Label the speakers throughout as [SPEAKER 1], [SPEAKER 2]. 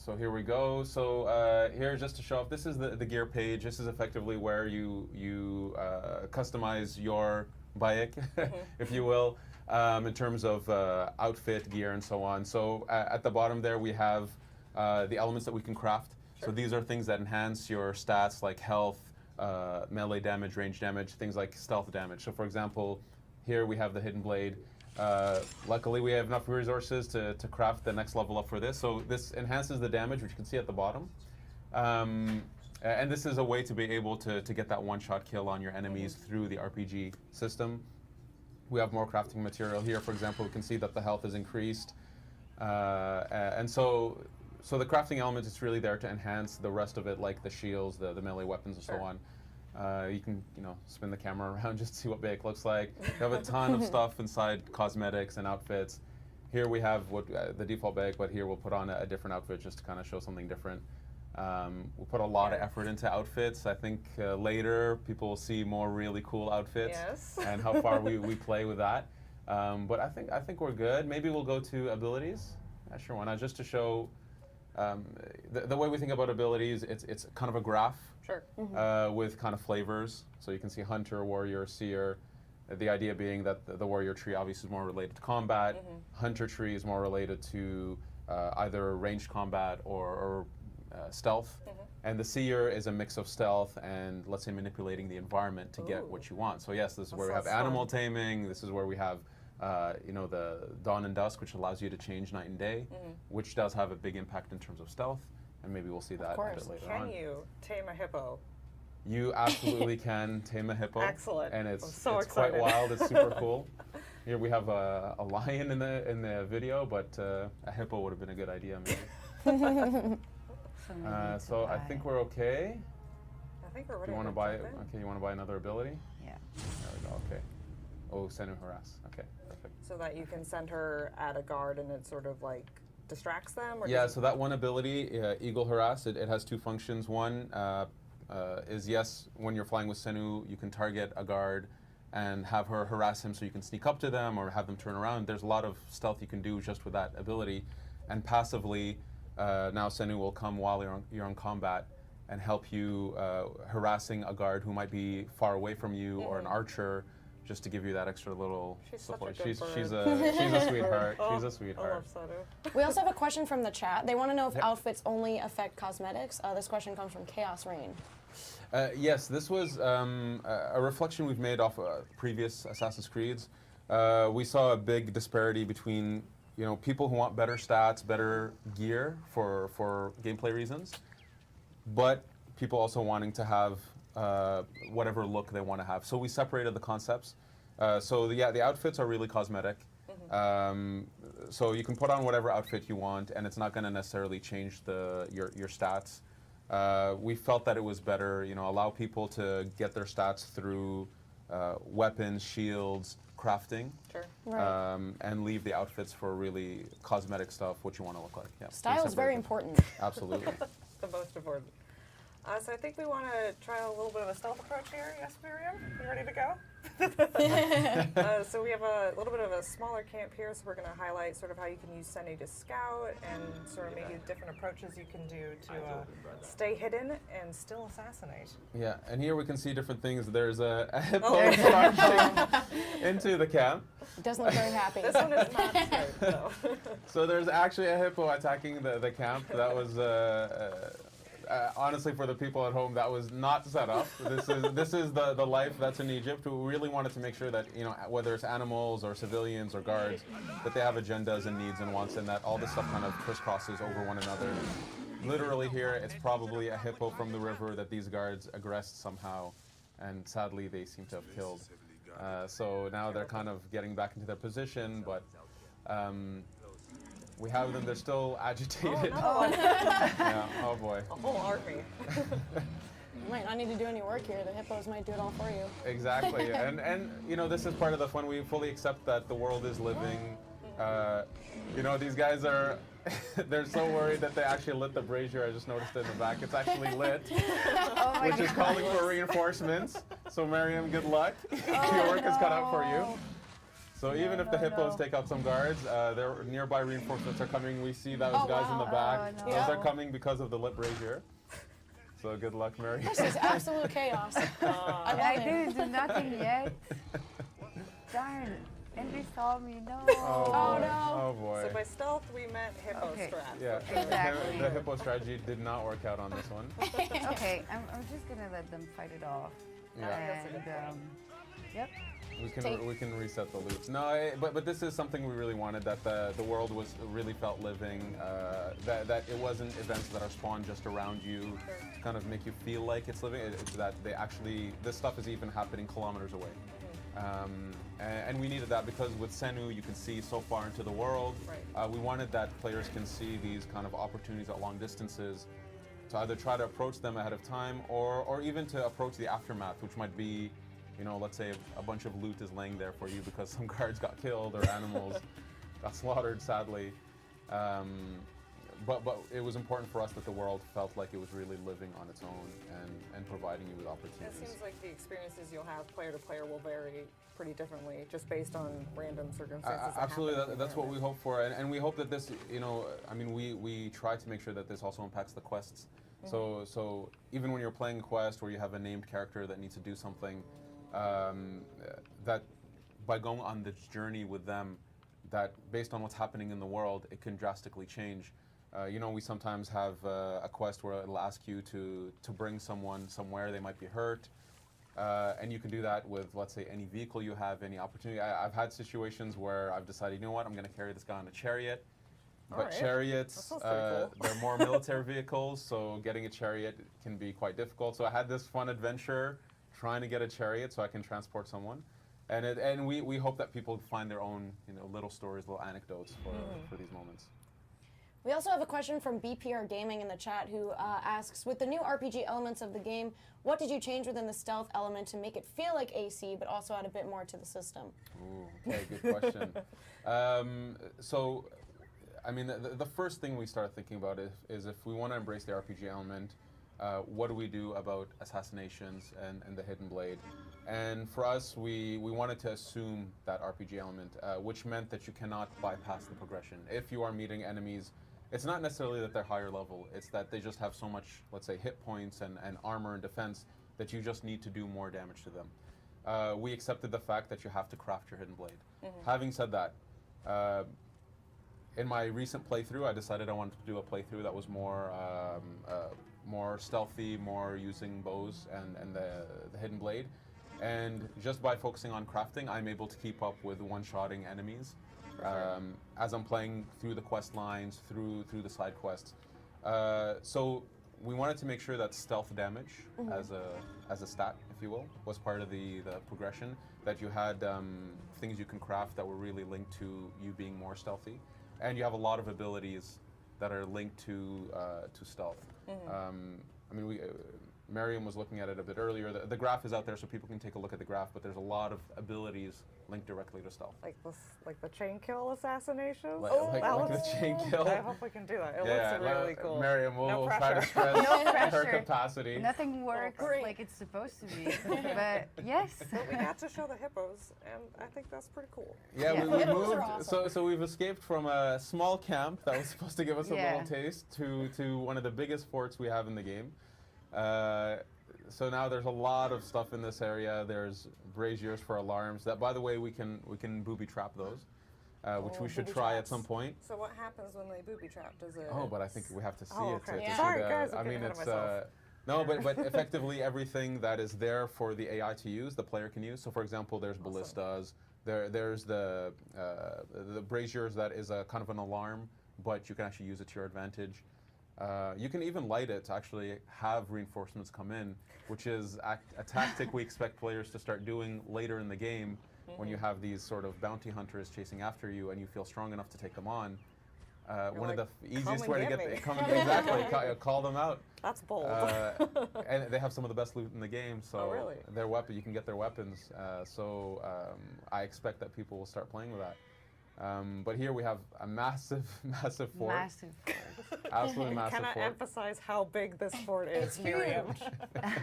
[SPEAKER 1] So here we go. So here, just to show off, this is the gear page. This is effectively where you customize your bike, if you will, in terms of outfit, gear, and so on. So at the bottom there, we have the elements that we can craft. Sure. So these are things that enhance your stats, like health, melee damage, range damage, things like stealth damage. So for example, here we have the hidden blade. Luckily, we have enough resources to craft the next level up for this. So this enhances the damage, which you can see at the bottom. And this is a way to be able to get that one-shot kill on your enemies through the RPG system. We have more crafting material here. For example, we can see that the health is increased. And so the crafting element is really there to enhance the rest of it, like the shields, the melee weapons, and so on. You can, spin the camera around just to see what Bake looks like. We have a ton of stuff inside cosmetics and outfits. Here we have what the default Bake, but here we'll put on a different outfit just to kind of show something different. We'll put a lot of effort into outfits. I think later people will see more really cool outfits and how far we play with that. But I think we're good. Maybe we'll go to abilities. Yeah, sure, why not? Just to show the way we think about abilities, it's kind of a graph.
[SPEAKER 2] Sure.
[SPEAKER 1] With kind of flavors. So you can see Hunter, Warrior, Seer. The idea being that the Warrior tree obviously is more related to combat. Hunter tree is more related to either ranged combat or stealth. And the Seer is a mix of stealth and, let's say, manipulating the environment to get what you want. So yes, this is where we have animal taming. This is where we have the dawn and dusk, which allows you to change night and day, which does have a big impact in terms of stealth. And maybe we'll see that a bit later on.
[SPEAKER 2] Can you tame a hippo?
[SPEAKER 1] You absolutely can tame a hippo.
[SPEAKER 2] Excellent.
[SPEAKER 1] And it's
[SPEAKER 2] excited.
[SPEAKER 1] quite wild. It's super cool. Here we have a lion in the video, but a hippo would have been a good idea maybe. So I think we're okay.
[SPEAKER 2] I think we're ready.
[SPEAKER 1] You want to buy? Okay, you want to buy another ability?
[SPEAKER 3] Yeah.
[SPEAKER 1] There we go. Okay. Oh, Senu harass. Okay, perfect.
[SPEAKER 2] So that you can send her at a guard, and it sort of like distracts them? Or
[SPEAKER 1] yeah, so that one ability, Eagle Harass, it has two functions. One is, yes, when you're flying with Senu, you can target a guard and have her harass him so you can sneak up to them or have them turn around. There's a lot of stealth you can do just with that ability. And passively, now Senu will come while you're on combat and help you harassing a guard who might be far away from you or an archer, just to give you that extra little support. She's a sweetheart. She's a sweetheart.
[SPEAKER 2] I love Senu.
[SPEAKER 3] We also have a question from the chat. They want to know if outfits only affect cosmetics. This question comes from Chaos Rain.
[SPEAKER 1] Yes, this was a reflection we've made off previous Assassin's Creeds. We saw a big disparity between people who want better stats, better gear for gameplay reasons, but people also wanting to have whatever look they want to have. So we separated the concepts. So the outfits are really cosmetic. So you can put on whatever outfit you want, and it's not going to necessarily change your stats. We felt that it was better, allow people to get their stats through weapons, shields, crafting, and leave the outfits for really cosmetic stuff, what you want to look like. Yeah,
[SPEAKER 3] style is very important.
[SPEAKER 1] Absolutely.
[SPEAKER 2] The most important. So I think we want to try a little bit of a stealth approach here. Yes, Miriam? You ready to go? So we have a little bit of a smaller camp here, so we're going to highlight sort of how you can use Senu to scout and sort of maybe different approaches you can do to stay hidden and still assassinate.
[SPEAKER 1] Yeah, and here we can see different things. There's a hippo charging into the camp.
[SPEAKER 3] It doesn't look very happy.
[SPEAKER 2] This one is not scared, though.
[SPEAKER 1] So there's actually a hippo attacking the camp. That was honestly, for the people at home, that was not set up. This is the life that's in Egypt. We really wanted to make sure that whether it's animals or civilians or guards, that they have agendas and needs and wants, and that all this stuff kind of crisscrosses over one another. Literally here, it's probably a hippo from the river that these guards aggressed somehow, and sadly they seem to have killed. So now they're kind of getting back into their position, but we have them, they're still agitated.
[SPEAKER 2] Oh,
[SPEAKER 1] yeah, oh boy.
[SPEAKER 2] A whole army.
[SPEAKER 3] You might not need to do any work here. The hippos might do it all for you.
[SPEAKER 1] Exactly, and this is part of the fun. We fully accept that the world is living. These guys are, they're so worried that they actually lit the brazier. I just noticed it in the back. It's actually lit, which is calling for reinforcements. So Miriam, good luck. Your work is cut out for you. So even if the hippos take out some guards, their nearby reinforcements are coming. We see those
[SPEAKER 3] Oh,
[SPEAKER 1] guys in the
[SPEAKER 3] wow.
[SPEAKER 1] back.
[SPEAKER 4] Oh,
[SPEAKER 1] Those are
[SPEAKER 4] no.
[SPEAKER 1] coming because of the lip brazier. So good luck, Mary.
[SPEAKER 3] This is absolute chaos. I
[SPEAKER 4] And I
[SPEAKER 3] love it.
[SPEAKER 4] didn't do nothing yet. Darn. And they saw me. No.
[SPEAKER 3] Oh, no.
[SPEAKER 1] Oh boy.
[SPEAKER 2] So by stealth, we meant hippo
[SPEAKER 4] Okay.
[SPEAKER 2] strats.
[SPEAKER 1] Yeah,
[SPEAKER 4] Exactly.
[SPEAKER 1] the hippo strategy did not work out on this one.
[SPEAKER 4] Okay, I'm just gonna let them fight it off.
[SPEAKER 1] Yeah.
[SPEAKER 2] That's a good
[SPEAKER 4] And yep.
[SPEAKER 1] We can reset the loops. No, but this is something we really wanted, that the world was really felt living, that it wasn't events that are spawned just around you to kind of make you feel like it's living. It's that they actually, this stuff is even happening kilometers away. And we needed that because with Senu you can see so far into the world.
[SPEAKER 2] Right.
[SPEAKER 1] We wanted that players can see these kind of opportunities at long distances to either try to approach them ahead of time or even to approach the aftermath, which might be, let's say a bunch of loot is laying there for you because some guards got killed or animals got slaughtered, sadly. But it was important for us that the world felt like it was really living on its own and providing you with
[SPEAKER 2] It
[SPEAKER 1] opportunities.
[SPEAKER 2] seems like the experiences you'll have player to player will vary pretty differently just based on random circumstances. that
[SPEAKER 1] Absolutely,
[SPEAKER 2] happen in the
[SPEAKER 1] that's what we
[SPEAKER 2] environment.
[SPEAKER 1] hope for, and we hope that this, we try to make sure that this also impacts the quests. So even when you're playing a quest where you have a named character that needs to do something, that by going on this journey with them, that based on what's happening in the world, it can drastically change. We sometimes have a quest where it'll ask you to bring someone somewhere, they might be hurt. And you can do that with, let's say, any vehicle you have, any opportunity. I've had situations where I've decided, you know what, I'm going to carry this guy on a chariot. But
[SPEAKER 2] Alright.
[SPEAKER 1] chariots,
[SPEAKER 2] That sounds pretty cool.
[SPEAKER 1] they're more military vehicles, so getting a chariot can be quite difficult. So I had this fun adventure trying to get a chariot so I can transport someone. And we hope that people find their own little stories, little anecdotes for these moments.
[SPEAKER 3] We also have a question from BPR Gaming in the chat who asks, with the new RPG elements of the game, what did you change within the stealth element to make it feel like AC, but also add a bit more to the system?
[SPEAKER 1] Ooh, okay, good question. The first thing we started thinking about is if we want to embrace the RPG element, what do we do about assassinations and the hidden blade? And for us, we wanted to assume that RPG element, which meant that you cannot bypass the progression. If you are meeting enemies, it's not necessarily that they're higher level, it's that they just have so much, let's say, hit points and armor and defense that you just need to do more damage to them. We accepted the fact that you have to craft your hidden blade. Having said that, in my recent playthrough, I decided I wanted to do a playthrough that was more stealthy, more using bows and the hidden blade. And just by focusing on crafting, I'm able to keep up with one-shotting enemies as I'm playing through the quest lines, through the side quests. So we wanted to make sure that stealth damage as a stat, if you will, was part of the progression. That you had things you can craft that were really linked to you being more stealthy, and you have a lot of abilities that are linked to stealth. Miriam was looking at it a bit earlier. The graph is out there so people can take a look at the graph, but there's a lot of abilities linked directly to stealth.
[SPEAKER 2] Like the chain kill assassination.
[SPEAKER 1] Like the chain kill.
[SPEAKER 2] I hope we can do that. It looks really cool.
[SPEAKER 1] Miriam,
[SPEAKER 2] No
[SPEAKER 1] we'll try to
[SPEAKER 2] pressure.
[SPEAKER 1] stress
[SPEAKER 4] No
[SPEAKER 1] her
[SPEAKER 4] pressure.
[SPEAKER 1] capacity.
[SPEAKER 4] Nothing works
[SPEAKER 3] great.
[SPEAKER 4] like it's supposed to be. But yes.
[SPEAKER 2] But we got to show the hippos, and I think that's pretty cool.
[SPEAKER 1] Yeah,
[SPEAKER 4] Yeah.
[SPEAKER 1] we
[SPEAKER 3] Hippos are
[SPEAKER 1] moved.
[SPEAKER 3] awesome.
[SPEAKER 1] So we've escaped from a small camp that was supposed to give us a
[SPEAKER 4] Yeah.
[SPEAKER 1] little taste to one of the biggest forts we have in the game. So now there's a lot of stuff in this area. There's braziers for alarms. That, by the way, we can booby trap those, which we should
[SPEAKER 3] booby
[SPEAKER 1] try at
[SPEAKER 3] traps.
[SPEAKER 1] some point.
[SPEAKER 2] So what happens when they booby trap? Does it?
[SPEAKER 1] Oh, but I think we have to see
[SPEAKER 2] Oh,
[SPEAKER 1] it to,
[SPEAKER 2] okay.
[SPEAKER 1] to
[SPEAKER 3] Yeah.
[SPEAKER 1] see
[SPEAKER 2] Sorry,
[SPEAKER 1] the.
[SPEAKER 2] guys, I'm
[SPEAKER 1] I
[SPEAKER 2] getting
[SPEAKER 1] mean,
[SPEAKER 2] ahead of
[SPEAKER 1] it's
[SPEAKER 2] myself.
[SPEAKER 1] no, but effectively everything that is there for the AI to use, the player can use. So, for example, there's ballistas. There's the braziers that is a kind of an alarm, but you can actually use it to your advantage. You can even light it to actually have reinforcements come in, which is a tactic we expect players to start doing later in the game when you have these sort of bounty hunters chasing after you and you feel strong enough to take them on. One
[SPEAKER 2] like,
[SPEAKER 1] of the easiest
[SPEAKER 2] "Come and
[SPEAKER 1] way to
[SPEAKER 2] get
[SPEAKER 1] get
[SPEAKER 2] me."
[SPEAKER 1] exactly call them out.
[SPEAKER 2] That's bold.
[SPEAKER 1] And they have some of the best loot in the game, so
[SPEAKER 2] Oh, really?
[SPEAKER 1] their weapon you can get their weapons. I expect that people will start playing with that. But here we have a massive fort.
[SPEAKER 4] Massive.
[SPEAKER 1] Absolutely massive
[SPEAKER 2] Cannot
[SPEAKER 1] fort.
[SPEAKER 2] emphasize how big this fort is,
[SPEAKER 3] It's
[SPEAKER 2] Miriam.
[SPEAKER 3] huge.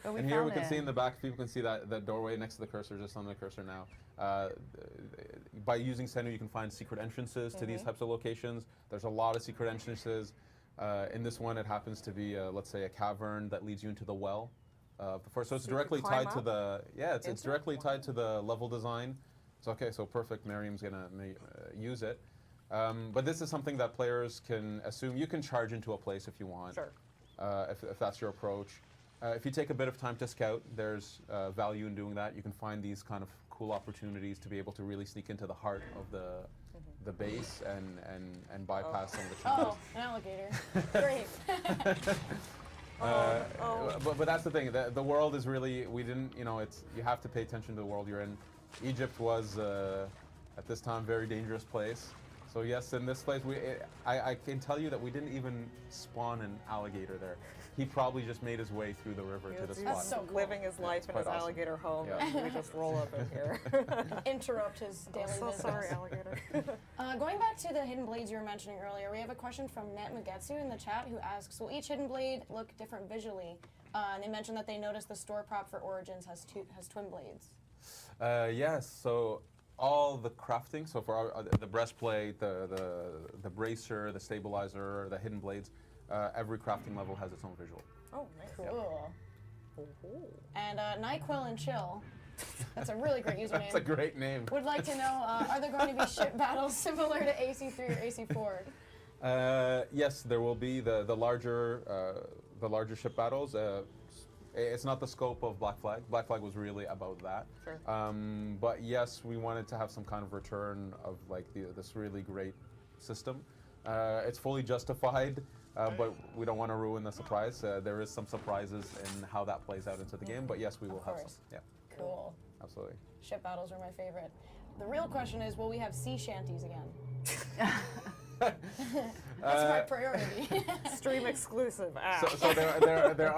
[SPEAKER 4] But we
[SPEAKER 1] And here we
[SPEAKER 4] found
[SPEAKER 1] can see
[SPEAKER 4] it.
[SPEAKER 1] in the back, people can see that doorway next to the cursor, just on the cursor now. By using Senu, you can find secret entrances to these types of locations. There's a lot of secret entrances. In this one, it happens to be, let's say, a cavern that leads you into the well. Before, so it's
[SPEAKER 2] So you
[SPEAKER 1] directly
[SPEAKER 2] can climb
[SPEAKER 1] tied to
[SPEAKER 2] up
[SPEAKER 1] the, it's
[SPEAKER 2] into it?
[SPEAKER 1] directly tied to the level design. So okay, so perfect, Miriam's gonna use it. But this is something that players can assume. You can charge into a place if you want,
[SPEAKER 2] Sure.
[SPEAKER 1] if that's your approach. If you take a bit of time to scout, there's value in doing that. You can find these kind of cool opportunities to be able to really sneak into the heart of the base and bypass some of the challenges.
[SPEAKER 3] Oh, an alligator. Great.
[SPEAKER 1] But that's the thing. The world is really, we didn't, you have to pay attention to the world you're in. Egypt was, at this time, a very dangerous place. So yes, in this place, I can tell you that we didn't even spawn an alligator there. He probably just made his way through the river to the
[SPEAKER 2] He's
[SPEAKER 1] spot.
[SPEAKER 3] so cool.
[SPEAKER 2] living his life in
[SPEAKER 1] quite
[SPEAKER 2] his
[SPEAKER 1] awesome.
[SPEAKER 2] alligator home,
[SPEAKER 1] Yeah.
[SPEAKER 2] and we just roll up in here.
[SPEAKER 3] Interrupt his daily
[SPEAKER 2] So
[SPEAKER 3] business.
[SPEAKER 2] sorry, alligator.
[SPEAKER 3] Going back to the hidden blades you were mentioning earlier, we have a question from Net Mugetsu in the chat who asks, will each hidden blade look different visually? And they mentioned that they noticed the store prop for Origins has twin blades.
[SPEAKER 1] Yes, so all the crafting, so for the breastplate, the bracer, the stabilizer, the hidden blades, every crafting level has its own visual.
[SPEAKER 2] Oh, nice.
[SPEAKER 3] Cool.
[SPEAKER 2] Oh.
[SPEAKER 3] And NyQuil and Chill, that's a really great username.
[SPEAKER 1] That's a great name.
[SPEAKER 3] Would like to know, are there going to be ship battles similar to AC3 or AC4?
[SPEAKER 1] Yes, there will be the larger ship battles. It's not the scope of Black Flag. Black Flag was really about that.
[SPEAKER 2] Sure.
[SPEAKER 1] But yes, we wanted to have some kind of return of like this really great system. It's fully justified, but we don't want to ruin the surprise. There is some surprises in how that plays out into the game. But yes, we will have some.
[SPEAKER 3] course.
[SPEAKER 1] Yeah,
[SPEAKER 3] Cool.
[SPEAKER 1] absolutely.
[SPEAKER 3] Ship battles are my favorite. The real question is, will we have sea shanties again? That's my priority.
[SPEAKER 2] Stream exclusive. Ah.
[SPEAKER 1] So there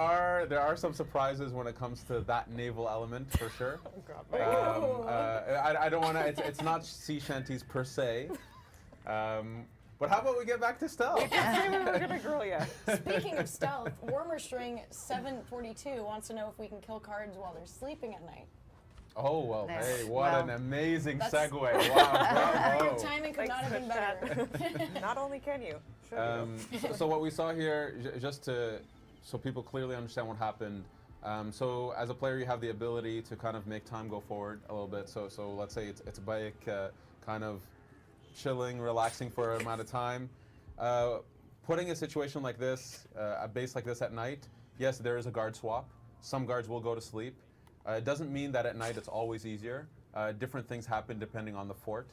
[SPEAKER 1] are some surprises when it comes to that naval element for sure.
[SPEAKER 2] Oh, God.
[SPEAKER 1] I don't want to. It's not sea shanties per se. But how about we get back to stealth?
[SPEAKER 2] Say we were gonna grill you.
[SPEAKER 3] Speaking of stealth, Warmer String 742 wants to know if we can kill cards while they're sleeping at night.
[SPEAKER 1] Oh well,
[SPEAKER 4] Nice.
[SPEAKER 1] hey, what
[SPEAKER 4] Well,
[SPEAKER 1] an amazing
[SPEAKER 3] that's-
[SPEAKER 1] segue! Wow,
[SPEAKER 3] Your
[SPEAKER 1] bravo.
[SPEAKER 3] timing could
[SPEAKER 2] Thanks
[SPEAKER 3] not have
[SPEAKER 2] for
[SPEAKER 3] been better.
[SPEAKER 2] Not only can you, should you?
[SPEAKER 1] So what we saw here, just so people clearly understand what happened. So as a player, you have the ability to kind of make time go forward a little bit. So let's say it's a bike, kind of chilling, relaxing for an amount of time. Putting a situation like this, a base like this at night, yes, there is a guard swap. Some guards will go to sleep. It doesn't mean that at night it's always easier. Different things happen depending on the fort,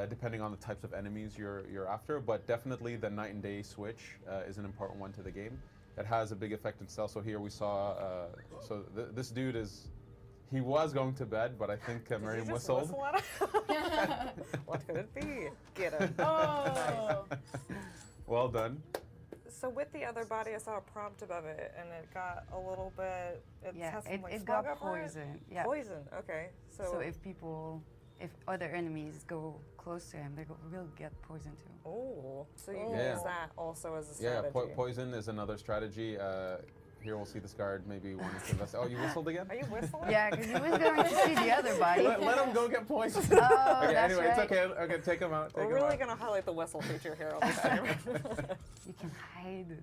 [SPEAKER 1] depending on the types of enemies you're after. But definitely the night and day switch is an important one to the game. It has a big effect in stealth. So here we saw, this dude he was going to bed, but I think
[SPEAKER 2] Did you
[SPEAKER 1] Miriam
[SPEAKER 2] just
[SPEAKER 1] whistled.
[SPEAKER 2] whistle at him? What could it be? Get him.
[SPEAKER 3] Oh.
[SPEAKER 1] Well done.
[SPEAKER 2] So with the other body, I saw a prompt above it, and it got a little bit. It
[SPEAKER 4] Yeah,
[SPEAKER 2] has some, like,
[SPEAKER 4] it
[SPEAKER 2] smog
[SPEAKER 4] got
[SPEAKER 2] over it?
[SPEAKER 4] poison. Yeah.
[SPEAKER 2] Poison. Okay.
[SPEAKER 4] So if other enemies go close to him, will get poisoned too.
[SPEAKER 2] Oh, so you
[SPEAKER 3] Oh.
[SPEAKER 2] can
[SPEAKER 1] Yeah.
[SPEAKER 2] use that also as a
[SPEAKER 1] Yeah,
[SPEAKER 2] strategy.
[SPEAKER 1] poison is another strategy. Here we'll see this guard maybe wanting to invest. Oh, you whistled again?
[SPEAKER 2] Are you whistling?
[SPEAKER 4] Yeah, because he was going to see the other body.
[SPEAKER 1] Let him go get poisoned.
[SPEAKER 4] Oh,
[SPEAKER 1] Okay,
[SPEAKER 4] that's
[SPEAKER 1] anyway,
[SPEAKER 4] right.
[SPEAKER 1] it's okay. Okay, take him out. Take
[SPEAKER 2] We're
[SPEAKER 1] him
[SPEAKER 2] really
[SPEAKER 1] out.
[SPEAKER 2] gonna highlight the whistle feature here on the stream.
[SPEAKER 4] You can hide.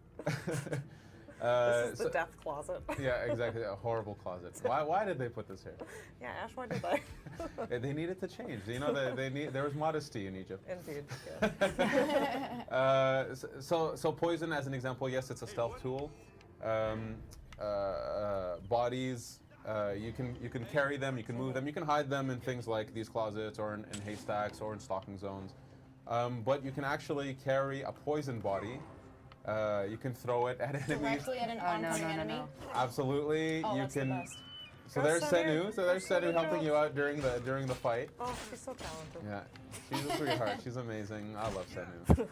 [SPEAKER 2] This is the
[SPEAKER 1] so-
[SPEAKER 2] death closet.
[SPEAKER 1] Yeah, exactly. A horrible closet. Why did they put this here?
[SPEAKER 2] Yeah, Ash, why did they?
[SPEAKER 1] They needed to change. You know, there was modesty in Egypt.
[SPEAKER 2] Indeed. Yes.
[SPEAKER 1] So poison, as an example, yes, it's a stealth tool. Bodies, you can carry them, you can move them, you can hide them in things like these closets or in haystacks or in stalking zones. But you can actually carry a poison body. You can throw it at enemies.
[SPEAKER 3] Directly at an
[SPEAKER 4] Oh, no,
[SPEAKER 3] oncoming
[SPEAKER 4] no, no,
[SPEAKER 3] enemy.
[SPEAKER 4] no.
[SPEAKER 1] Absolutely,
[SPEAKER 3] Oh,
[SPEAKER 1] you
[SPEAKER 3] that's the
[SPEAKER 1] can.
[SPEAKER 3] best.
[SPEAKER 1] So
[SPEAKER 2] Go
[SPEAKER 1] there's
[SPEAKER 2] Senu.
[SPEAKER 1] Senu. So there's
[SPEAKER 2] Go
[SPEAKER 1] Senu
[SPEAKER 2] Senu,
[SPEAKER 1] helping
[SPEAKER 2] go.
[SPEAKER 1] you out during the fight.
[SPEAKER 2] Oh, she's so talented.
[SPEAKER 1] Yeah, she's a sweetheart. She's amazing. I love Senu.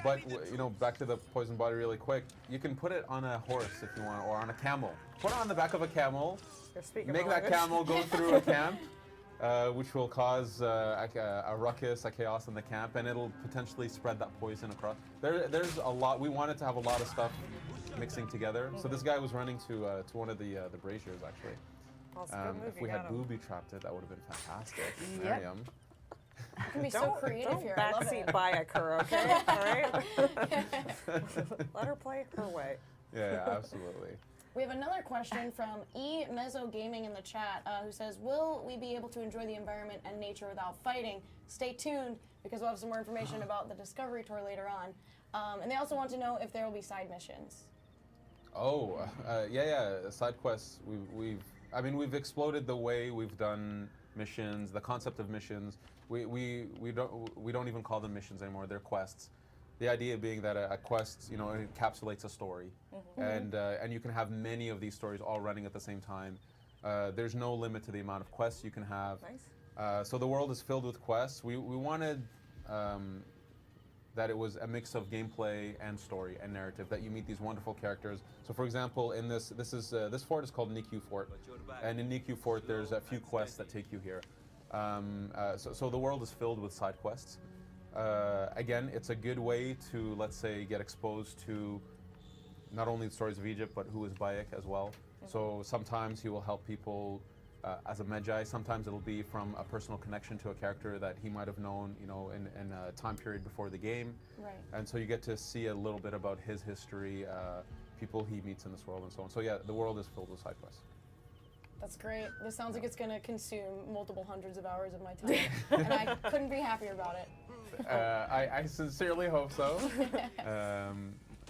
[SPEAKER 1] But back to the poison body really quick. You can put it on a horse if you want, or on a camel. Put it on the back of a camel.
[SPEAKER 2] You're speaking
[SPEAKER 1] Make
[SPEAKER 2] my
[SPEAKER 1] that
[SPEAKER 2] language.
[SPEAKER 1] camel go through a camp. which will cause a ruckus, a chaos in the camp, and it'll potentially spread that poison across. There's a lot. We wanted to have a lot of stuff mixing together. So this guy was running to one of the braziers actually.
[SPEAKER 2] Well, it's a good move.
[SPEAKER 1] If we had booby trapped it, that would have been fantastic.
[SPEAKER 4] Yep.
[SPEAKER 1] Miriam.
[SPEAKER 3] You can be so
[SPEAKER 2] Don't,
[SPEAKER 3] creative
[SPEAKER 2] don't
[SPEAKER 3] here. I love
[SPEAKER 2] backseat
[SPEAKER 3] it.
[SPEAKER 2] Bayek her, okay? All right? Let her play her way.
[SPEAKER 1] Yeah, absolutely.
[SPEAKER 3] We have another question from E Mezzo Gaming in the chat who says, "Will we be able to enjoy the environment and nature without fighting? Stay tuned because we'll have some more information about the Discovery Tour later on." And they also want to know if there will be side missions.
[SPEAKER 1] Oh, yeah. Side quests. We've exploded the way we've done missions, the concept of missions. We don't even call them missions anymore. They're quests. The idea being that a quest, encapsulates a story, and you can have many of these stories all running at the same time. There's no limit to the amount of quests you can have.
[SPEAKER 2] Nice.
[SPEAKER 1] So the world is filled with quests. We wanted that it was a mix of gameplay and story and narrative. That you meet these wonderful characters. So, for example, in this fort is called Nikyu Fort, and in Nikyu Fort there's a few quests that take you here. So the world is filled with side quests. Again, it's a good way to, let's say, get exposed to not only the stories of Egypt, but who is Bayek as well. So sometimes he will help people as a Magi. Sometimes it'll be from a personal connection to a character that he might have known, in a time period before the game.
[SPEAKER 3] Right.
[SPEAKER 1] And so you get to see a little bit about his history, people he meets in this world, and so on. So yeah, the world is filled with side quests.
[SPEAKER 3] That's great. This sounds like it's going to consume multiple hundreds of hours of my time, and I couldn't be happier about it.
[SPEAKER 1] I sincerely hope so.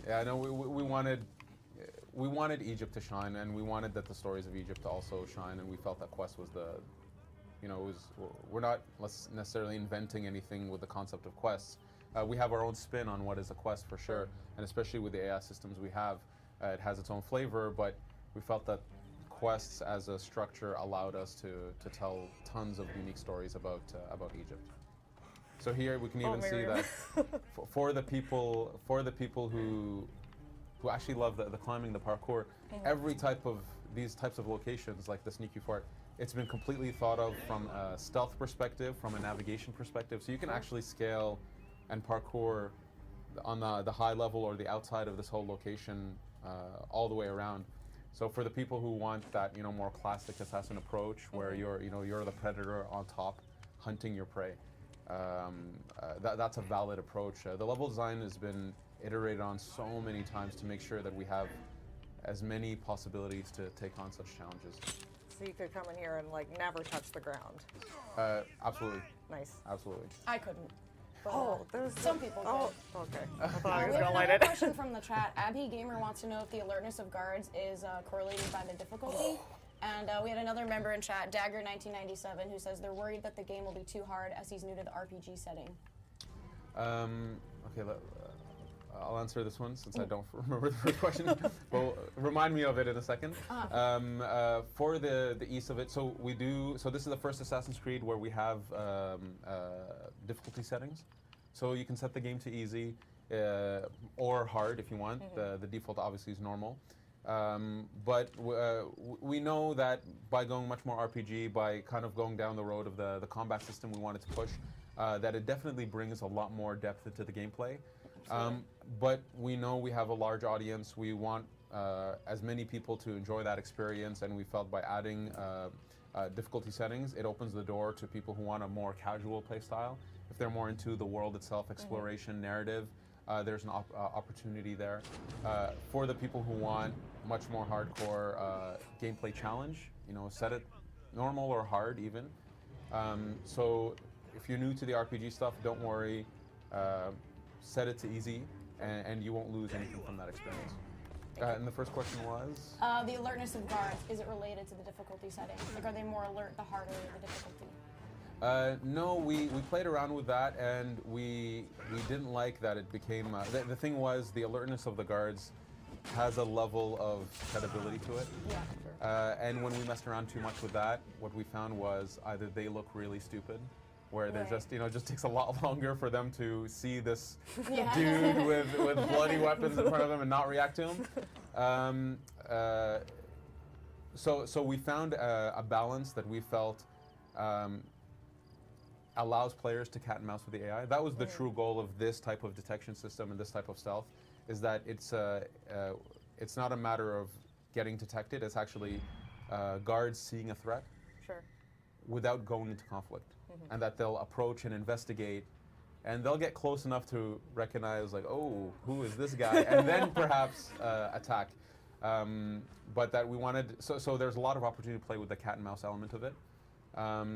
[SPEAKER 1] Yeah, no, we wanted Egypt to shine, and we wanted that the stories of Egypt to also shine, and we felt that Quest was we're not necessarily inventing anything with the concept of quests. We have our own spin on what is a quest for sure, and especially with the AI systems we have, it has its own flavor, but we felt that quests as a structure allowed us to tell tons of unique stories about Egypt. So here we can even see
[SPEAKER 2] Miriam.
[SPEAKER 1] that for the people who actually love the climbing, the parkour, every type of these types of locations like the Sneaky Fort, it's been completely thought of from a stealth perspective, from a navigation perspective. So you can actually scale and parkour on the high level or the outside of this whole location all the way around. So for the people who want that more classic assassin approach, where you're the predator on top, hunting your prey, that's a valid approach. The level design has been iterated on so many times to make sure that we have as many possibilities to take on such challenges.
[SPEAKER 2] So you could come in here and never touch the ground.
[SPEAKER 1] Absolutely,
[SPEAKER 2] Nice.
[SPEAKER 1] absolutely.
[SPEAKER 3] I couldn't. But,
[SPEAKER 2] There's
[SPEAKER 3] some people could.
[SPEAKER 2] Oh, okay. I thought I
[SPEAKER 3] We
[SPEAKER 2] was
[SPEAKER 3] have
[SPEAKER 2] gonna light
[SPEAKER 3] another
[SPEAKER 2] it.
[SPEAKER 3] question from the chat. Abby Gamer wants to know if the alertness of guards is correlated by the difficulty. And we had another member in chat, Dagger1997, who says they're worried that the game will be too hard as he's new to the RPG setting.
[SPEAKER 1] Okay, I'll answer this one since I don't remember the first question. Well, remind me of it in a second. For the ease of it, so this is the first Assassin's Creed where we have difficulty settings. So you can set the game to easy or hard if you want. The default obviously is normal. But we know that by going much more RPG, by kind of going down the road of the combat system we wanted to push, that it definitely brings a lot more depth into the gameplay. But we know we have a large audience. We want as many people to enjoy that experience, and we felt by adding difficulty settings, it opens the door to people who want a more casual play style. If they're more into the world itself, exploration, narrative, there's an opportunity there. For the people who want much more hardcore gameplay challenge, set it normal or hard even. So if you're new to the RPG stuff, don't worry. Set it to easy, and you won't lose anything from that experience. And the first question was?
[SPEAKER 3] The alertness of guards, is it related to the difficulty setting? Are they more alert the harder the difficulty?
[SPEAKER 1] No, we played around with that, and we didn't like that it became. The thing was, the alertness of the guards has a level of credibility to it.
[SPEAKER 3] Yeah, sure.
[SPEAKER 1] And when we messed around too much with that, what we found was either they look really stupid, where they're just, just takes a lot longer for them to see this dude with bloody weapons in front of them and not react to him. So we found a balance that we felt allows players to cat and mouse with the AI. That was the true goal of this type of detection system and this type of stealth, is that it's not a matter of getting detected. It's actually guards seeing a threat
[SPEAKER 2] Sure.
[SPEAKER 1] without going into conflict, and that they'll approach and investigate, and they'll get close enough to recognize, like, oh, who is this guy, and then perhaps attack. But that we wanted, so there's a lot of opportunity to play with the cat and mouse element of it.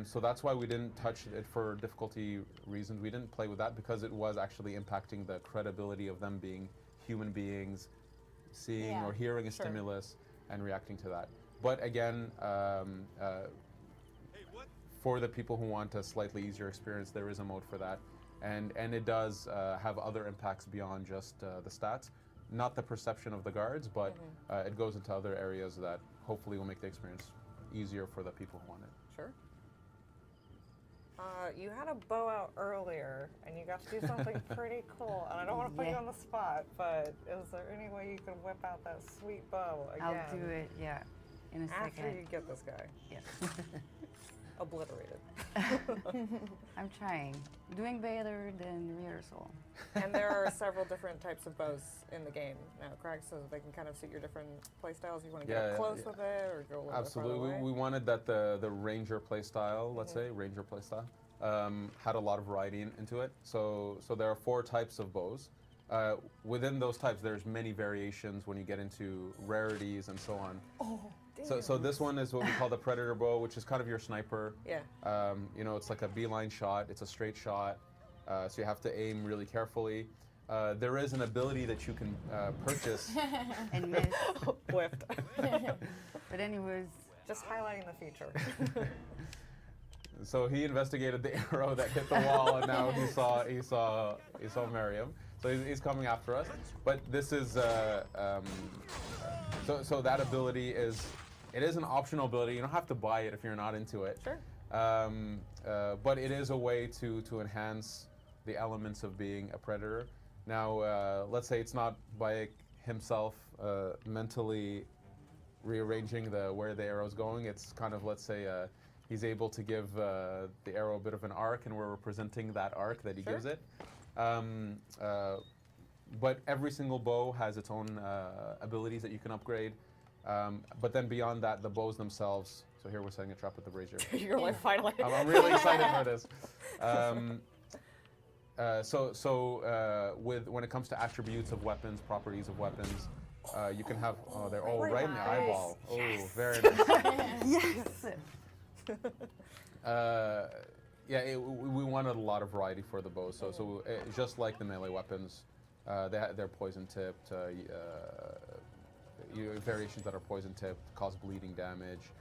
[SPEAKER 1] So that's why we didn't touch it for difficulty reasons. We didn't play with that because it was actually impacting the credibility of them being human beings, seeing or hearing a stimulus and reacting to that. But again, for the people who want a slightly easier experience, there is a mode for that. And it does have other impacts beyond just the stats. Not the perception of the guards, but it goes into other areas that hopefully will make the experience easier for the people who want it.
[SPEAKER 2] Sure. You had a bow out earlier, and you got to do something pretty cool. And I don't want to put you on the spot, but is there any way you can whip out that sweet bow again?
[SPEAKER 4] I'll do it, yeah, in a
[SPEAKER 2] After
[SPEAKER 4] second.
[SPEAKER 2] you get this guy
[SPEAKER 4] Yeah.
[SPEAKER 2] obliterated.
[SPEAKER 4] I'm trying. Doing better than rehearsal.
[SPEAKER 2] And there are several different types of bows in the game now, correct? So they can kind of suit your different play styles. You want to get up close with it, or go a little
[SPEAKER 1] Absolutely.
[SPEAKER 2] bit farther away?
[SPEAKER 1] We wanted that the ranger play style, let's say, ranger play style, had a lot of variety into it. So there are 4 types of bows. Within those types, there's many variations when you get into rarities and so on.
[SPEAKER 2] Oh,
[SPEAKER 1] So this one is what we call the predator bow, which is kind of your sniper.
[SPEAKER 2] yeah.
[SPEAKER 1] You know, it's like a beeline shot. It's a straight shot, so you have to aim really carefully. There is an ability that you can purchase.
[SPEAKER 4] And miss.
[SPEAKER 2] Whiffed.
[SPEAKER 4] But anyways,
[SPEAKER 2] Just highlighting the feature.
[SPEAKER 1] So he investigated the arrow that hit the wall, and now he saw Miriam. So he's coming after us. But this is so that ability is an optional ability. You don't have to buy it if you're not into it.
[SPEAKER 2] Sure.
[SPEAKER 1] But it is a way to enhance the elements of being a predator. Now, let's say it's not by himself mentally rearranging where the arrow's going. It's kind of, let's say, he's able to give the arrow a bit of an arc, and we're representing that arc that he gives it. But every single bow has its own abilities that you can upgrade. But then beyond that, the bows themselves. So here we're setting a trap with the brazier.
[SPEAKER 2] You're like, finally.
[SPEAKER 1] I'm really excited for this. When it comes to attributes of weapons, properties of weapons, you can have. Oh, they're all right in the eyeball. Oh, very nice.
[SPEAKER 4] yes.
[SPEAKER 1] We wanted a lot of variety for the bow. So just like the melee weapons, they're poison tipped. Variations that are poison tipped cause bleeding damage.